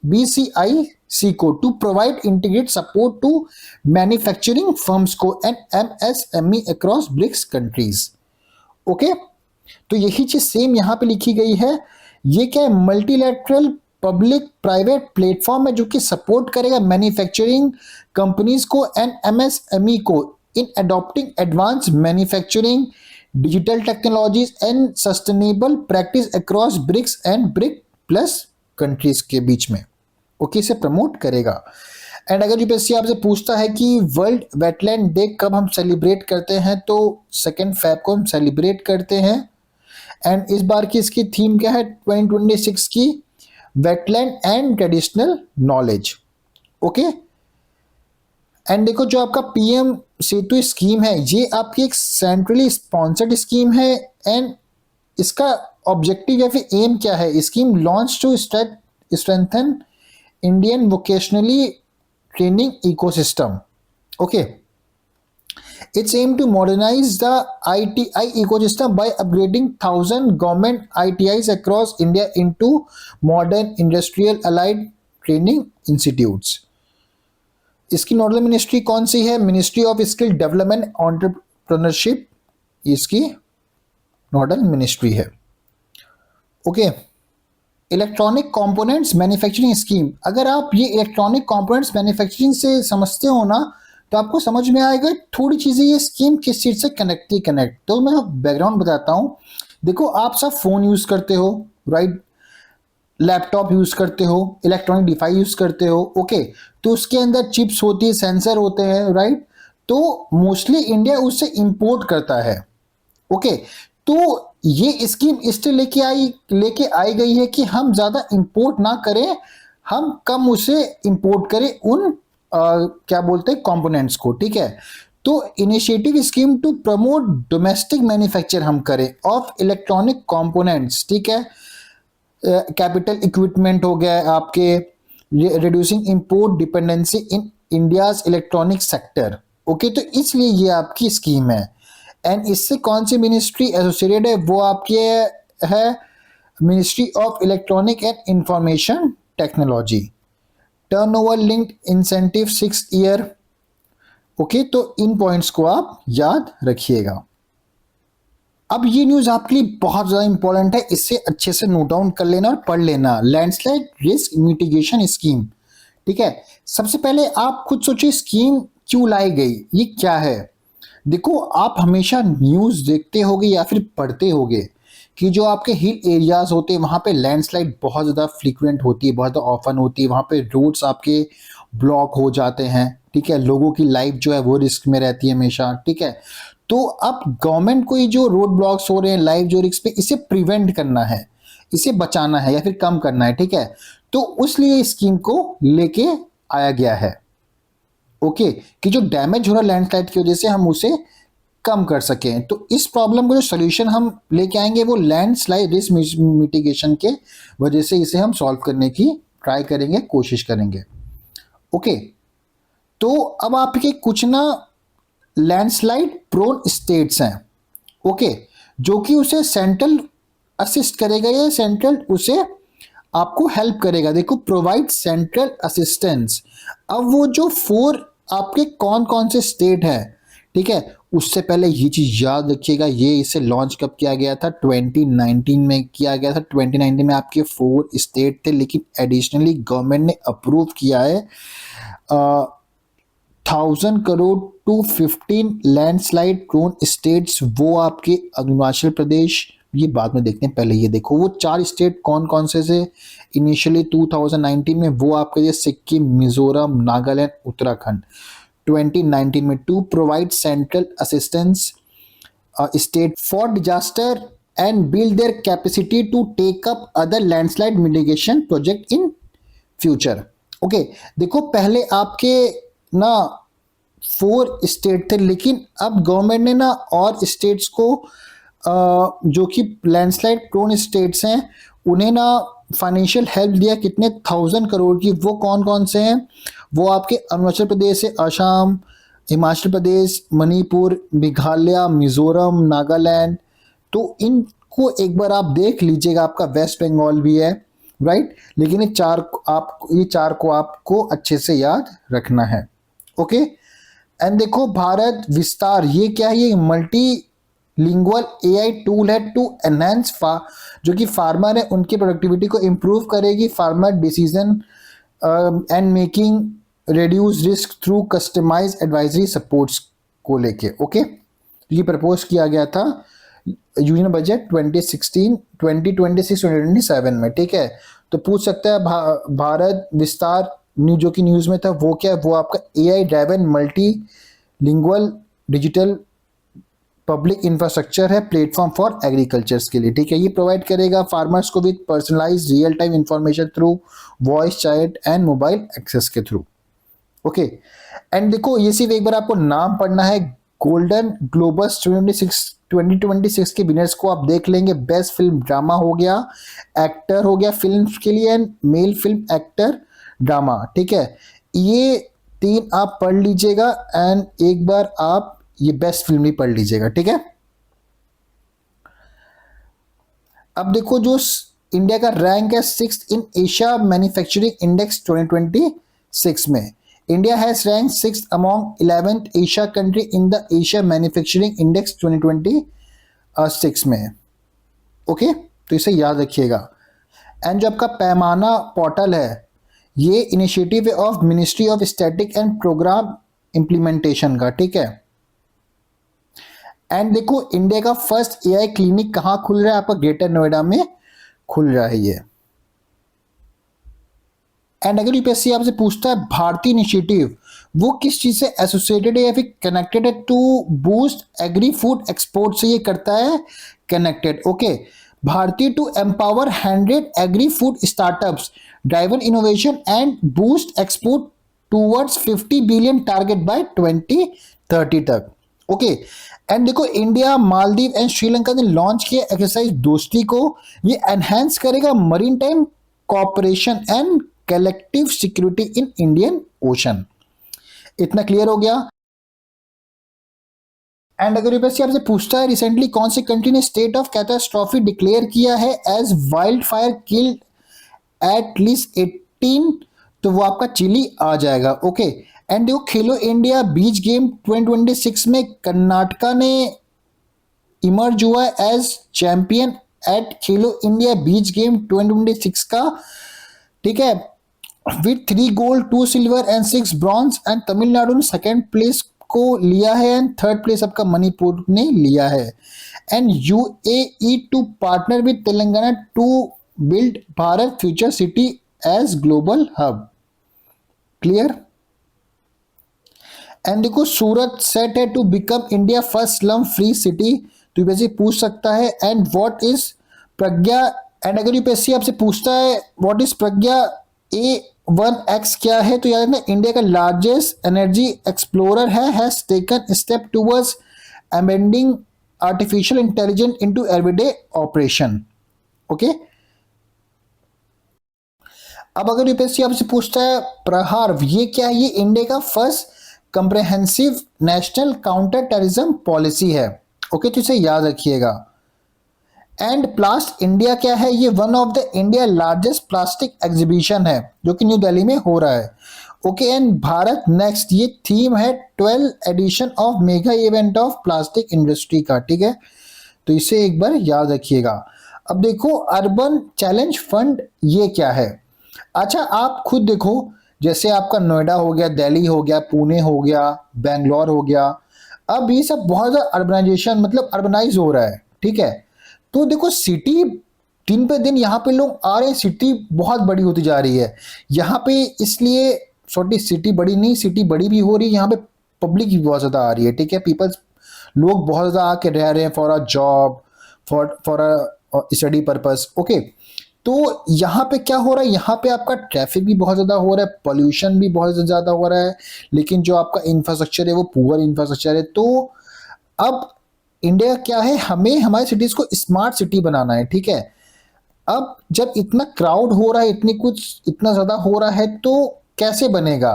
BCIC को, to provide integrate support to manufacturing firms को and MSME across BRICS countries. Okay, तो यही चीज सेम यहां पे लिखी गई है। ये क्या है? मल्टीलैटरल पब्लिक प्राइवेट प्लेटफॉर्म है जो कि सपोर्ट करेगा मैन्युफैक्चरिंग कंपनीज को एंड MSME को in adopting advance manufacturing, digital technologies and sustainable practice across BRICS and BRIC plus countries के बीच में। ओके, इसे प्रमोट करेगा। एंड अगर यूपीएससी आपसे पूछता है कि वर्ल्ड वेटलैंड डे कब हम सेलिब्रेट करते हैं, तो 2 फेब को हम सेलिब्रेट करते हैं। एंड इस बार की इसकी थीम क्या है 2026 की? Wetland and traditional knowledge. Okay, and देखो जो आपका पीएम सेतु स्कीम है ये आपकी एक सेंट्रली स्पॉन्सर्ड स्कीम है, एंड इसका ऑब्जेक्टिव या फिर एम क्या है? Scheme launch to strengthen Indian vocationally training ecosystem. Okay, it's aimed to modernize the ITI ecosystem by upgrading 1,000 government ITIs across India into modern industrial allied training institutes। इसकी नोडल मिनिस्ट्री कौन सी है? Ministry of skill development entrepreneurship इसकी नोडल मिनिस्ट्री है। Okay, electronic components manufacturing scheme. अगर आप ये इलेक्ट्रॉनिक कंपोनेंट्स मैन्युफैक्चरिंग से समझते हो ना तो आपको समझ में आएगा थोड़ी चीजें ये स्कीम किस चीज से कनेक्ट। तो मैं बैकग्राउंड बताता हूँ। देखो आप सब फोन यूज करते हो, राइट? लैपटॉप यूज करते हो, इलेक्ट्रॉनिक डिवाइस यूज करते हो। ओके, तो उसके अंदर चिप्स होती है, सेंसर होते हैं, राइट? तो मोस्टली इंडिया उससे इंपोर्ट करता है। ओके, तो ये स्कीम इसलिए लेके आई गई है कि हम ज्यादा इंपोर्ट ना करें, हम कम उसे इंपोर्ट करें उन क्या बोलते हैं कंपोनेंट्स को। ठीक है, तो initiative scheme to promote domestic manufacture हम करें ऑफ इलेक्ट्रॉनिक कंपोनेंट्स। ठीक है, कैपिटल इक्विपमेंट हो गया आपके, reducing import dependency in India's electronic sector. Okay, तो इसलिए ये आपकी स्कीम है। एंड इससे कौन सी मिनिस्ट्री एसोसिएटेड है? वो आपकी है ministry of electronic and information technology. Turnover linked incentive 6 year. Okay, तो इन पॉइंट्स को आप याद रखिएगा। अब ये न्यूज आपके लिए बहुत ज्यादा इंपॉर्टेंट है, इससे अच्छे से नोट डाउन कर लेना और पढ़ लेना। Landslide risk mitigation scheme. ठीक है, सबसे पहले आप खुद सोचिए स्कीम क्यों लाई गई, ये क्या है? देखो आप हमेशा न्यूज देखते होगे या फिर पढ़ते होगे कि जो आपके हिल एरियाज होते हैं वहां पे लैंडस्लाइड बहुत ज़्यादा फ्रीक्वेंट होती है, बहुत ज़्यादा ऑफन होती है, वहां पे रोड्स आपके ब्लॉक हो जाते हैं। ठीक है, लोगों की लाइफ जो है वो रिस्क में रहती है हमेशा। ठीक है, तो अब गवर्नमेंट को ये जो रोड ब्लॉक्स हो रहे हैं, लाइफ जो रिस्क पे, इसे प्रिवेंट करना है, इसे बचाना है या फिर कम करना है। ठीक है, तो उस लिए स्कीम को लेके आया गया है। ओके, कि जो डैमेज हो रहा है लैंडस्लाइड की वजह से हम उसे कम कर सकें। तो इस प्रॉब्लम को जो सोल्यूशन हम लेके आएंगे वो लैंडस्लाइड रिस्क मिटिगेशन के वजह से इसे हम सॉल्व करने की ट्राई करेंगे, कोशिश करेंगे। ओके, तो अब आपके कुछ ना लैंडस्लाइड प्रोन स्टेट्स हैं। ओके, जो कि उसे सेंट्रल असिस्ट करेगा या सेंट्रल उसे आपको हेल्प करेगा। देखो प्रोवाइड सेंट्रल असिस्टेंस। अब वो जो 4 आपके कौन कौन से स्टेट है, ठीक है, उससे पहले ये चीज याद रखिएगा, ये इसे लॉन्च कब किया गया था? 2019 में किया गया था। 2019 में आपके 4 स्टेट थे, लेकिन एडिशनली गवर्नमेंट ने अप्रूव किया है 1000 crore to 15 landslide prone states. वो आपके अरुणाचल प्रदेश, ये बाद में देखते हैं, पहले ये देखो वो 4 स्टेट कौन कौन से थे इनिशियली 2019 में। वो आपके लिए सिक्किम, मिजोरम, नागालैंड, उत्तराखंड। 2019 में to provide central assistance state for disaster and build their capacity to take up other landslide mitigation project in future. Okay, देखो पहले आपके ना 4 स्टेट थे, लेकिन अब गवर्नमेंट ने ना और स्टेट्स को जो कि लैंडस्लाइड प्रोन स्टेट्स हैं उन्हें ना फाइनेंशियल हेल्प दिया। कितने? 1000 करोड़ की। वो कौन कौन से हैं? वो आपके अरुणाचल प्रदेश है, असम, हिमाचल प्रदेश, मणिपुर, मेघालय, मिजोरम, नागालैंड। तो इनको एक बार आप देख लीजिएगा, आपका वेस्ट बंगाल भी है, राइट? लेकिन ये 4 को आपको अच्छे से याद रखना है। ओके, एंड देखो भारत विस्तार, ये क्या है? ये मल्टी लिंगुअल AI टूल है टू एनहेंस जो कि फार्मर है उनकी प्रोडक्टिविटी को इम्प्रूव करेगी, farmer decision and making, reduce risk through customise advisory supports को लेके। ओके, ये प्रपोज किया गया था यूनियन बजट 2026-2027 में। ठीक है, तो पूछ सकता है भारत विस्तार जो कि न्यूज में था वो क्या है? वो आपका AI driven multi lingual digital public infrastructure है, प्लेटफॉर्म फॉर एग्रीकल्चर्स के लिए, ठीक है। ये प्रोवाइड करेगा फार्मर्स को with personalised real time information through voice chat and mobile access के थ्रू। ओके, एंड देखो ये सिर्फ एक बार आपको नाम पढ़ना है। गोल्डन ग्लोबस 2026 के विनर्स को आप देख लेंगे। बेस्ट फिल्म ड्रामा हो गया, एक्टर हो गया फिल्म के लिए, and male film actor drama, ठीक है। ये 3 आप पढ़ लीजिएगा एंड एक बार आप ये बेस्ट फिल्म भी पढ़ लीजिएगा, ठीक है। अब देखो जो इंडिया का रैंक है 6th in Asia manufacturing index 2026 में। India has rank 6th among 11th Asia country in the Asia manufacturing index 2026 में। ओके, तो इसे याद रखिएगा। एंड जो आपका पैमाना पोर्टल है, ये इनिशिएटिव है of ministry of static and programme implementation का, ठीक है। एंड देखो इंडिया का फर्स्ट एआई क्लिनिक कहाँ खुल रहा है, आपका ग्रेटर नोएडा में खुल रहा है ये। एंड अगर यूपीएससी आपसे पूछता है भारतीय इनिशिएटिव, वो किस चीज से एसोसिएटेड है या फिर कनेक्टेड है to boost agri food export से, ये करता है कनेक्टेड। ओके, भारतीय to empower 100 agri food startups, driven innovation and boost export towards 50 billion target by 2030 तक। ओके, एंड देखो इंडिया, मालदीव एंड श्रीलंका ने लॉन्च किया एक्सरसाइज दोस्ती को। ये एनहेंस करेगा maritime cooperation and collective security in Indian ocean. इतना क्लियर हो गया। एंड अगर यूपीएससी आपसे पूछता है रिसेंटली कौन सी कंट्री ने स्टेट ऑफ कैटास्ट्रॉफी डिक्लेयर किया है as wild fire killed at least 18, तो वो आपका चिली आ जाएगा। ओके, एंड देखो खेलो इंडिया बीच गेम 2026 में कर्नाटका ने इमर्ज हुआ है एज चैंपियन एट खेलो इंडिया बीच गेम 2026 का, ठीक है, with 3 gold 2 silver and 6 bronze. And Tamil Nadu ने सेकेंड प्लेस को लिया है एंड थर्ड प्लेस आपका मणिपुर ने लिया है। And UAE to partner with Telangana to build Bharat future city as global hub. Clear. And देखो सूरत सेट है to become India first slum free city, तो यूपीएससी पूछ सकता है। And what is Pragya, and अगर यूपीएससी आपसे पूछता है व्हाट इज प्रज्ञा A1X क्या है, तो याद रखना इंडिया का लार्जेस्ट एनर्जी एक्सप्लोरर है, has taken step towards amending artificial intelligence into everyday operation. Okay, अब अगर यूपीएससी आपसे पूछता है प्रहार, ये क्या है, ये इंडिया का first comprehensive national counter terrorism policy है। ओके, तो इसे याद रखिएगा। एंड प्लास्ट इंडिया क्या है, ये one of the India largest plastic exhibition है जो कि न्यू दिल्ली में हो रहा है। ओके, एंड भारत नेक्स्ट, ये थीम है 12 edition of mega event of plastic industry का, ठीक है, तो इसे एक बार याद रखिएगा। अब देखो अर्बन चैलेंज फंड ये क्या है। अच्छा, आप खुद देखो, जैसे आपका नोएडा हो गया, दिल्ली हो गया, पुणे हो गया, बेंगलोर हो गया, अब ये सब बहुत ज़्यादा अर्बनाइजेशन मतलब अर्बनाइज हो रहा है, ठीक है। तो देखो सिटी दिन पे दिन यहाँ पे लोग आ रहे हैं, सिटी बहुत बड़ी होती जा रही है यहाँ पे, इसलिए छोटी सिटी बड़ी नहीं, सिटी बड़ी भी हो रही है, यहाँ पे पब्लिक भी बहुत ज़्यादा आ रही है, ठीक है। पीपल्स, लोग बहुत ज़्यादा आके रह रहे हैं for a job, for a study purpose. Okay, तो यहाँ पे क्या हो रहा है, यहाँ पे आपका ट्रैफिक भी बहुत ज़्यादा हो रहा है, पोल्यूशन भी बहुत ज़्यादा हो रहा है, लेकिन जो आपका इंफ्रास्ट्रक्चर है वो पुअर इंफ्रास्ट्रक्चर है। तो अब इंडिया क्या है, हमें हमारे सिटीज़ को स्मार्ट सिटी बनाना है, ठीक है। अब जब इतना क्राउड हो रहा है, इतना ज़्यादा हो रहा है, तो कैसे बनेगा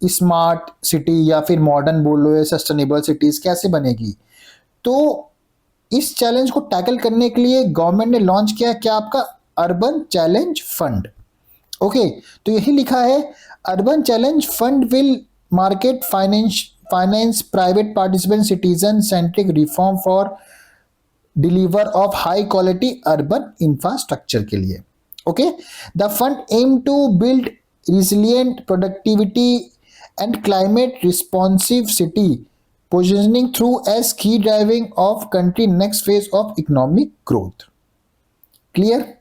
स्मार्ट सिटी या फिर मॉडर्न बोल लो या सस्टेनेबल सिटीज़ कैसे बनेगी। तो इस चैलेंज को टैकल करने के लिए गवर्नमेंट ने लॉन्च किया क्या, आपका अर्बन चैलेंज फंड। ओके, तो यही लिखा है urban challenge fund will market finance private participant citizen centric reform for deliver of high quality urban infrastructure के लिए। Okay, the fund aim to build resilient productivity and climate responsive city positioning through as key driving of country next phase of economic growth. Clear.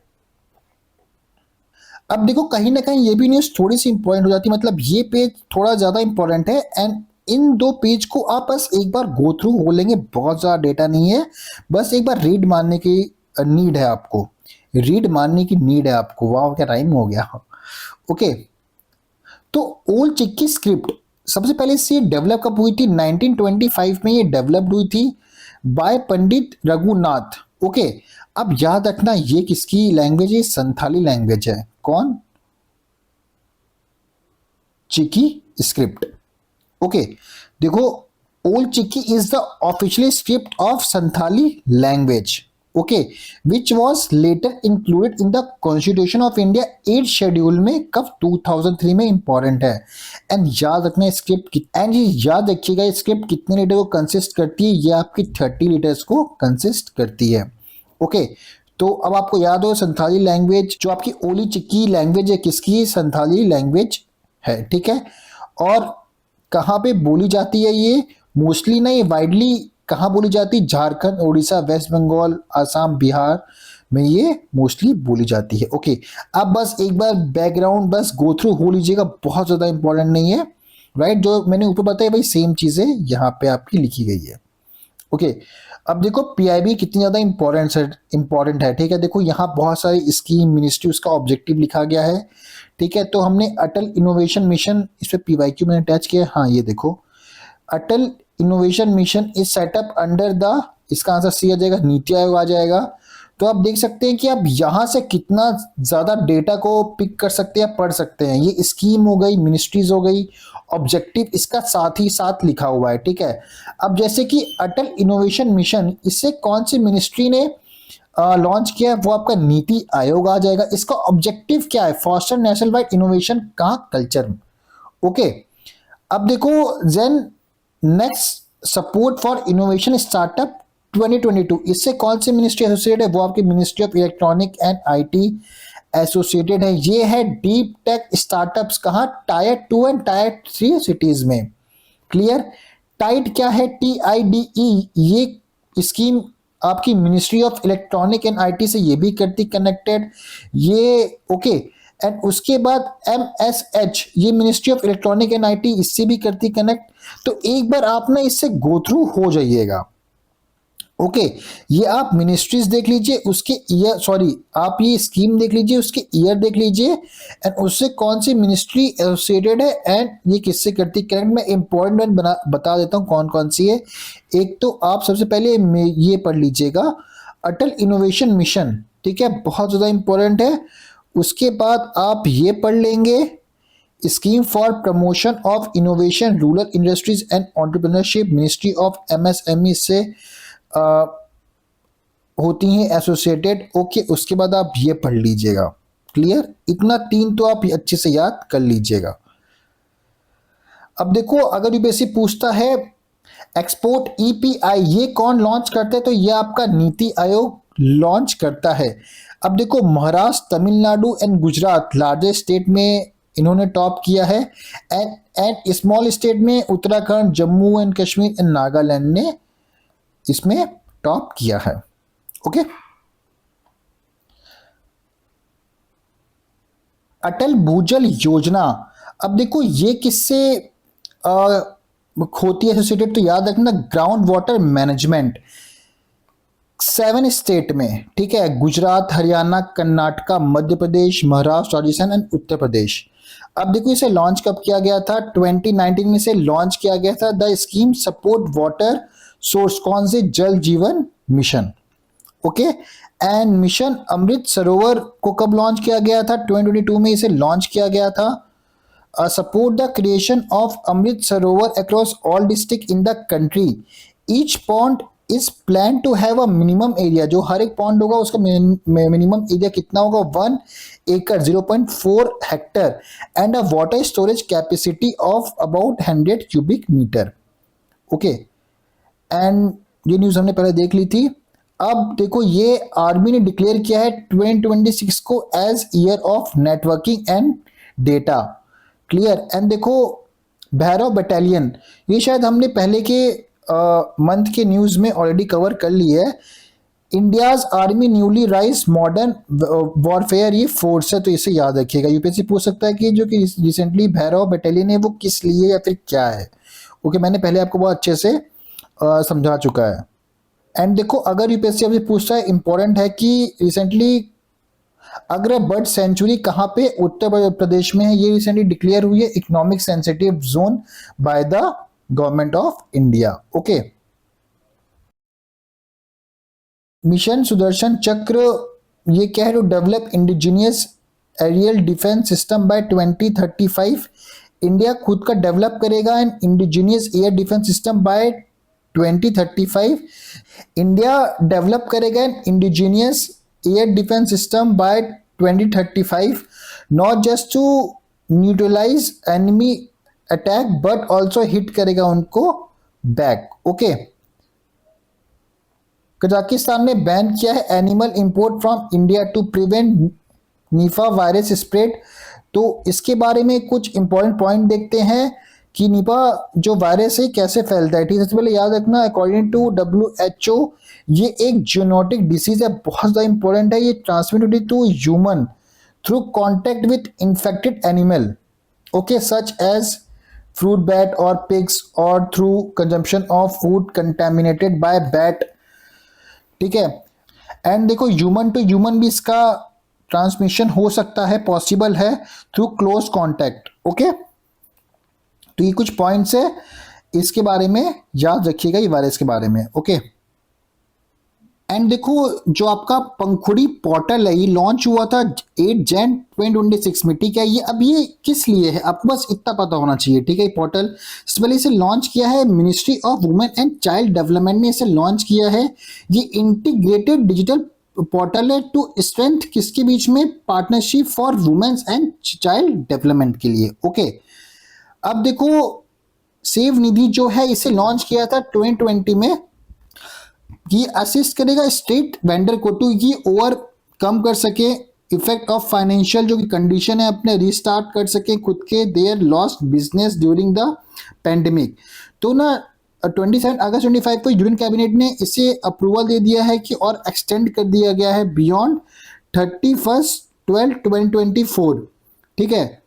अब देखो कहीं ना कहीं ये भी न्यूज़ थोड़ी सी इंपॉर्टेंट हो जाती है, मतलब ये पेज थोड़ा ज़्यादा इंपॉर्टेंट है। एंड इन 2 पेज को आप बस एक बार गो थ्रू हो लेंगे, बहुत ज़्यादा डेटा नहीं है, बस एक बार रीड मारने की नीड है आपको, रीड मारने की नीड है आपको। वाह क्या राइम हो गया। ओके, तो ओल्ड चिक्की स्क्रिप्ट सबसे पहले से डेवलप कब हुई थी? 1925 में ये डेवलप्ड हुई थी बाय पंडित रघुनाथ। ओके, अब याद रखना ये किसकी लैंग्वेज है? संथाली लैंग्वेज है। कौन? चिकी स्क्रिप्ट। ओके, देखो Ol Chiki is the official script of Santhali language, okay, which was later included in the constitution of India 8 schedule में, कब? 2003 में। इंपॉर्टेंट है। एंड याद रखना स्क्रिप्ट, एंड ये याद रखिएगा स्क्रिप्ट कितने लीटर को कंसिस्ट करती है? ये आपकी 30 लीटर्स को कंसिस्ट करती है। ओके, तो अब आपको याद हो संथाली लैंग्वेज जो आपकी ओली चिक्की लैंग्वेज है किसकी? संथाली लैंग्वेज है, ठीक है। और कहाँ पे बोली जाती है ये? मोस्टली नहीं, वाइडली कहाँ बोली जाती? झारखंड, उड़ीसा, वेस्ट बंगाल, आसाम, बिहार में ये मोस्टली बोली जाती है। ओके, अब बस एक बार बैकग्राउंड बस गो थ्रू हो लीजिएगा, बहुत ज़्यादा इंपॉर्टेंट नहीं है, राइट। जो मैंने ऊपर बताया भाई सेम चीज़ें यहाँ पे आपकी लिखी गई है। ओके, अब देखो पीआईबी कितनी ज़्यादा इंपॉर्टेंट है, ठीक है। देखो यहाँ बहुत सारी स्कीम, मिनिस्ट्री, उसका ऑब्जेक्टिव लिखा गया है, ठीक है। तो हमने अटल इनोवेशन मिशन, इस पर पीवाईक्यू मैंने अटैच किया। हाँ ये देखो, Atal innovation mission is setup under the, इसका आंसर सी आ जाएगा, नीति आयोग आ जाएगा। तो आप देख सकते हैं कि आप यहाँ से कितना ज़्यादा डेटा को पिक कर सकते हैं, पढ़ सकते हैं। ये स्कीम हो गई, मिनिस्ट्रीज हो गई, ऑब्जेक्टिव इसका साथ ही साथ लिखा हुआ है, ठीक है। अब जैसे कि अटल इनोवेशन मिशन, इससे कौन सी मिनिस्ट्री ने लॉन्च किया है? वो आपका नीति आयोग आ जाएगा। इसका ऑब्जेक्टिव क्या है? फॉस्टर नेशनल वाइड इनोवेशन का कल्चर। ओके, अब देखो then next support for innovation startup 2022, इससे कौन सी मिनिस्ट्री एसोसिएटेड है? वो आपकी ministry of electronic and IT associated है। ये है डीप टेक स्टार्टअप्स, कहाँ? टायर 2 एंड टायर 3 सिटीज में। क्लियर? टाइड क्या है? TIDE, ये स्कीम आपकी ministry of electronic and IT से ये भी करती कनेक्टेड, ये ओके। एंड उसके बाद MSH, ये ministry of electronic and IT, इससे भी करती कनेक्ट। तो एक बार आप ना इससे गो थ्रू हो जाइएगा। ओके, ये आप मिनिस्ट्रीज देख लीजिए, उसके ईयर, सॉरी आप ये स्कीम देख लीजिए, उसके ईयर देख लीजिए, एंड उससे कौन सी मिनिस्ट्री एसोसिएटेड है एंड ये किससे करती कनेक्ट। मैं इंपॉर्टेंट बता देता हूँ कौन कौन सी है। एक तो आप सबसे पहले ये पढ़ लीजिएगा, अटल इनोवेशन मिशन, ठीक है, बहुत ज़्यादा इंपॉर्टेंट है। उसके बाद आप ये पढ़ लेंगे, scheme for promotion of innovation, rural industries and entrepreneurship, ministry of MSME से होती हैं एसोसिएटेड। ओके, उसके बाद आप ये पढ़ लीजिएगा। क्लियर? इतना 3 तो आप अच्छे से याद कर लीजिएगा। अब देखो अगर यूपीएससी पूछता है एक्सपोर्ट EPI, ये कौन लॉन्च करता है? तो ये आपका नीति आयोग लॉन्च करता है। अब देखो Maharashtra, Tamil Nadu and Gujarat largest state में इन्होंने टॉप किया है, एंड स्मॉल स्टेट में उत्तराखंड, जम्मू एंड कश्मीर एंड नागालैंड ने इसमें टॉप किया है। ओके, अटल भूजल योजना, अब देखो ये किससे होती है एसोसिएटेड? तो याद रखना ग्राउंड वाटर मैनेजमेंट, 7 स्टेट में, ठीक है, गुजरात, हरियाणा, कर्नाटका, मध्य प्रदेश, महाराष्ट्र, राजस्थान एंड उत्तर प्रदेश। अब देखो इसे लॉन्च कब किया गया था? 2019 में इसे लॉन्च किया गया था। The scheme support water source, कौन से? जल जीवन mission. Okay, and mission Amrit Sarovar को कब लॉन्च किया गया था? 2022 में इसे लॉन्च किया गया था। Support the creation of Amrit Sarovar across all district in the country, each pond is plan to have a minimum area, जो हर एक पॉन्ड होगा उसका मिनिमम एरिया कितना होगा? 1 एकड़ 0.4 hectare and a water storage capacity of about 100 cubic metre. Okay, and ये न्यूज़ हमने पहले देख ली थी। अब देखो ये आर्मी ने डिक्लेयर किया है 2026 को as year of networking and data. Clear? And देखो भैरव बटालियन, ये शायद हमने पहले के मंथ के न्यूज़ में ऑलरेडी कवर कर ली है। India's army newly rise modern warfare ये फोर्स है, तो इसे याद रखिएगा। यूपीएससी पूछ सकता है कि जो कि रिसेंटली भैरव बटालियन है वो किस लिए या फिर क्या है। ओके, मैंने पहले आपको बहुत अच्छे से समझा चुका है। एंड देखो, अगर यूपीएससी अभी पूछता है, इंपॉर्टेंट है कि रिसेंटली अग्र बर्ड सेंचुरी कहाँ पे, उत्तर प्रदेश में है। ये रिसेंटली डिक्लेयर हुई है economic sensitive zone by the government of India. Okay, mission Sudarshan Chakra ये क्या है, to develop indigenous aerial defence system by 2035। India खुद का डेवलप करेगा an indigenous air defence system by 2035। India develop करेगा an indigenous air defence system by 2035, not just to neutralise enemy attack but also hit करेगा उनको बैक। ओके, कजाकिस्तान ने बैन किया है animal import from India to prevent निफा वायरस स्प्रेड। तो इसके बारे में कुछ इंपॉर्टेंट पॉइंट देखते हैं कि निपा जो वायरस है कैसे फैलता है। ठीक है, सबसे पहले याद रखना, अकॉर्डिंग टू WHO ये एक जूनोटिक डिसीज है, बहुत ज़्यादा इंपॉर्टेंट है। ये transmitted to human through contact with infected animal, okay, such as fruit bat और पिग्स, और through consumption of food contaminated by bat. ठीक है, एंड देखो, ह्यूमन टू ह्यूमन भी इसका ट्रांसमिशन हो सकता है, पॉसिबल है थ्रू क्लोज कांटेक्ट। ओके, तो ये कुछ पॉइंट्स है, इसके बारे में याद रखिएगा, ये वायरस के बारे में। ओके, एंड देखो, जो आपका पंखुड़ी पोर्टल है ये लॉन्च हुआ था 8 जन 2026 में। ठीक है, ये अब ये किस लिए है आपको बस इतना पता होना चाहिए। ठीक है, ये पोर्टल सबसे पहले इसे लॉन्च किया है ministry of women and child development ने इसे लॉन्च किया है। ये इंटीग्रेटेड डिजिटल पोर्टल है टू स्ट्रेंथ किसके बीच में, partnership for women's and child development के लिए। ओके, अब देखो, सेव निधि जो है इसे लॉन्च किया था 2020 में। ये असिस्ट करेगा स्टेट वेंडर को टू ये ओवरकम कर सके इफेक्ट ऑफ फाइनेंशियल जो कि कंडीशन है, अपने रीस्टार्ट कर सके खुद के their lost business during the pandemic. तो ना 27 अगस्त 25 को यूनियन कैबिनेट ने इसे अप्रूवल दे दिया है कि और एक्सटेंड कर दिया गया है बियॉन्ड 31/12/2024। ठीक है,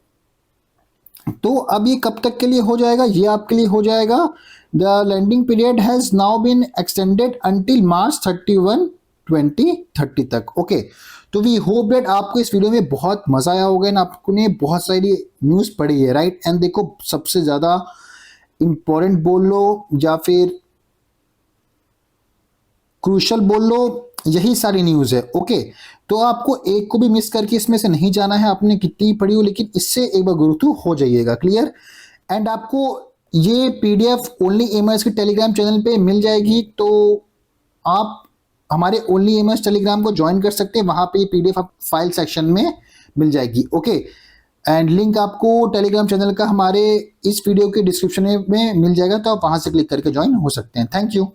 तो अब ये कब तक के लिए हो जाएगा, ये आपके लिए हो जाएगा, the landing period has now been extended until March 31, 2030 तक। ओके, तो वी होप दैट आपको इस वीडियो में बहुत मजा आया होगा ना, आपने बहुत सारी न्यूज़ पढ़ी है, राइट। एंड देखो, सबसे ज़्यादा इंपॉर्टेंट बोल लो या फिर क्रूशल बोल लो, यही सारी न्यूज़ है। ओके, तो आपको एक को भी मिस करके इसमें से नहीं जाना है, आपने कितनी पढ़ी हो, लेकिन इससे एक बार गुरु हो जाइएगा, क्लियर। एंड आपको ये PDF ओनली एमर्स के टेलीग्राम चैनल पे मिल जाएगी, तो आप हमारे ओनली एमर्स टेलीग्राम को ज्वाइन कर सकते हैं, वहाँ पे ये PDF आप फाइल सेक्शन में मिल जाएगी। ओके, एंड लिंक आपको टेलीग्राम चैनल का हमारे इस वीडियो के डिस्क्रिप्शन में मिल जाएगा, तो आप वहाँ से क्लिक करके ज्वाइन हो सकते हैं। Thank you.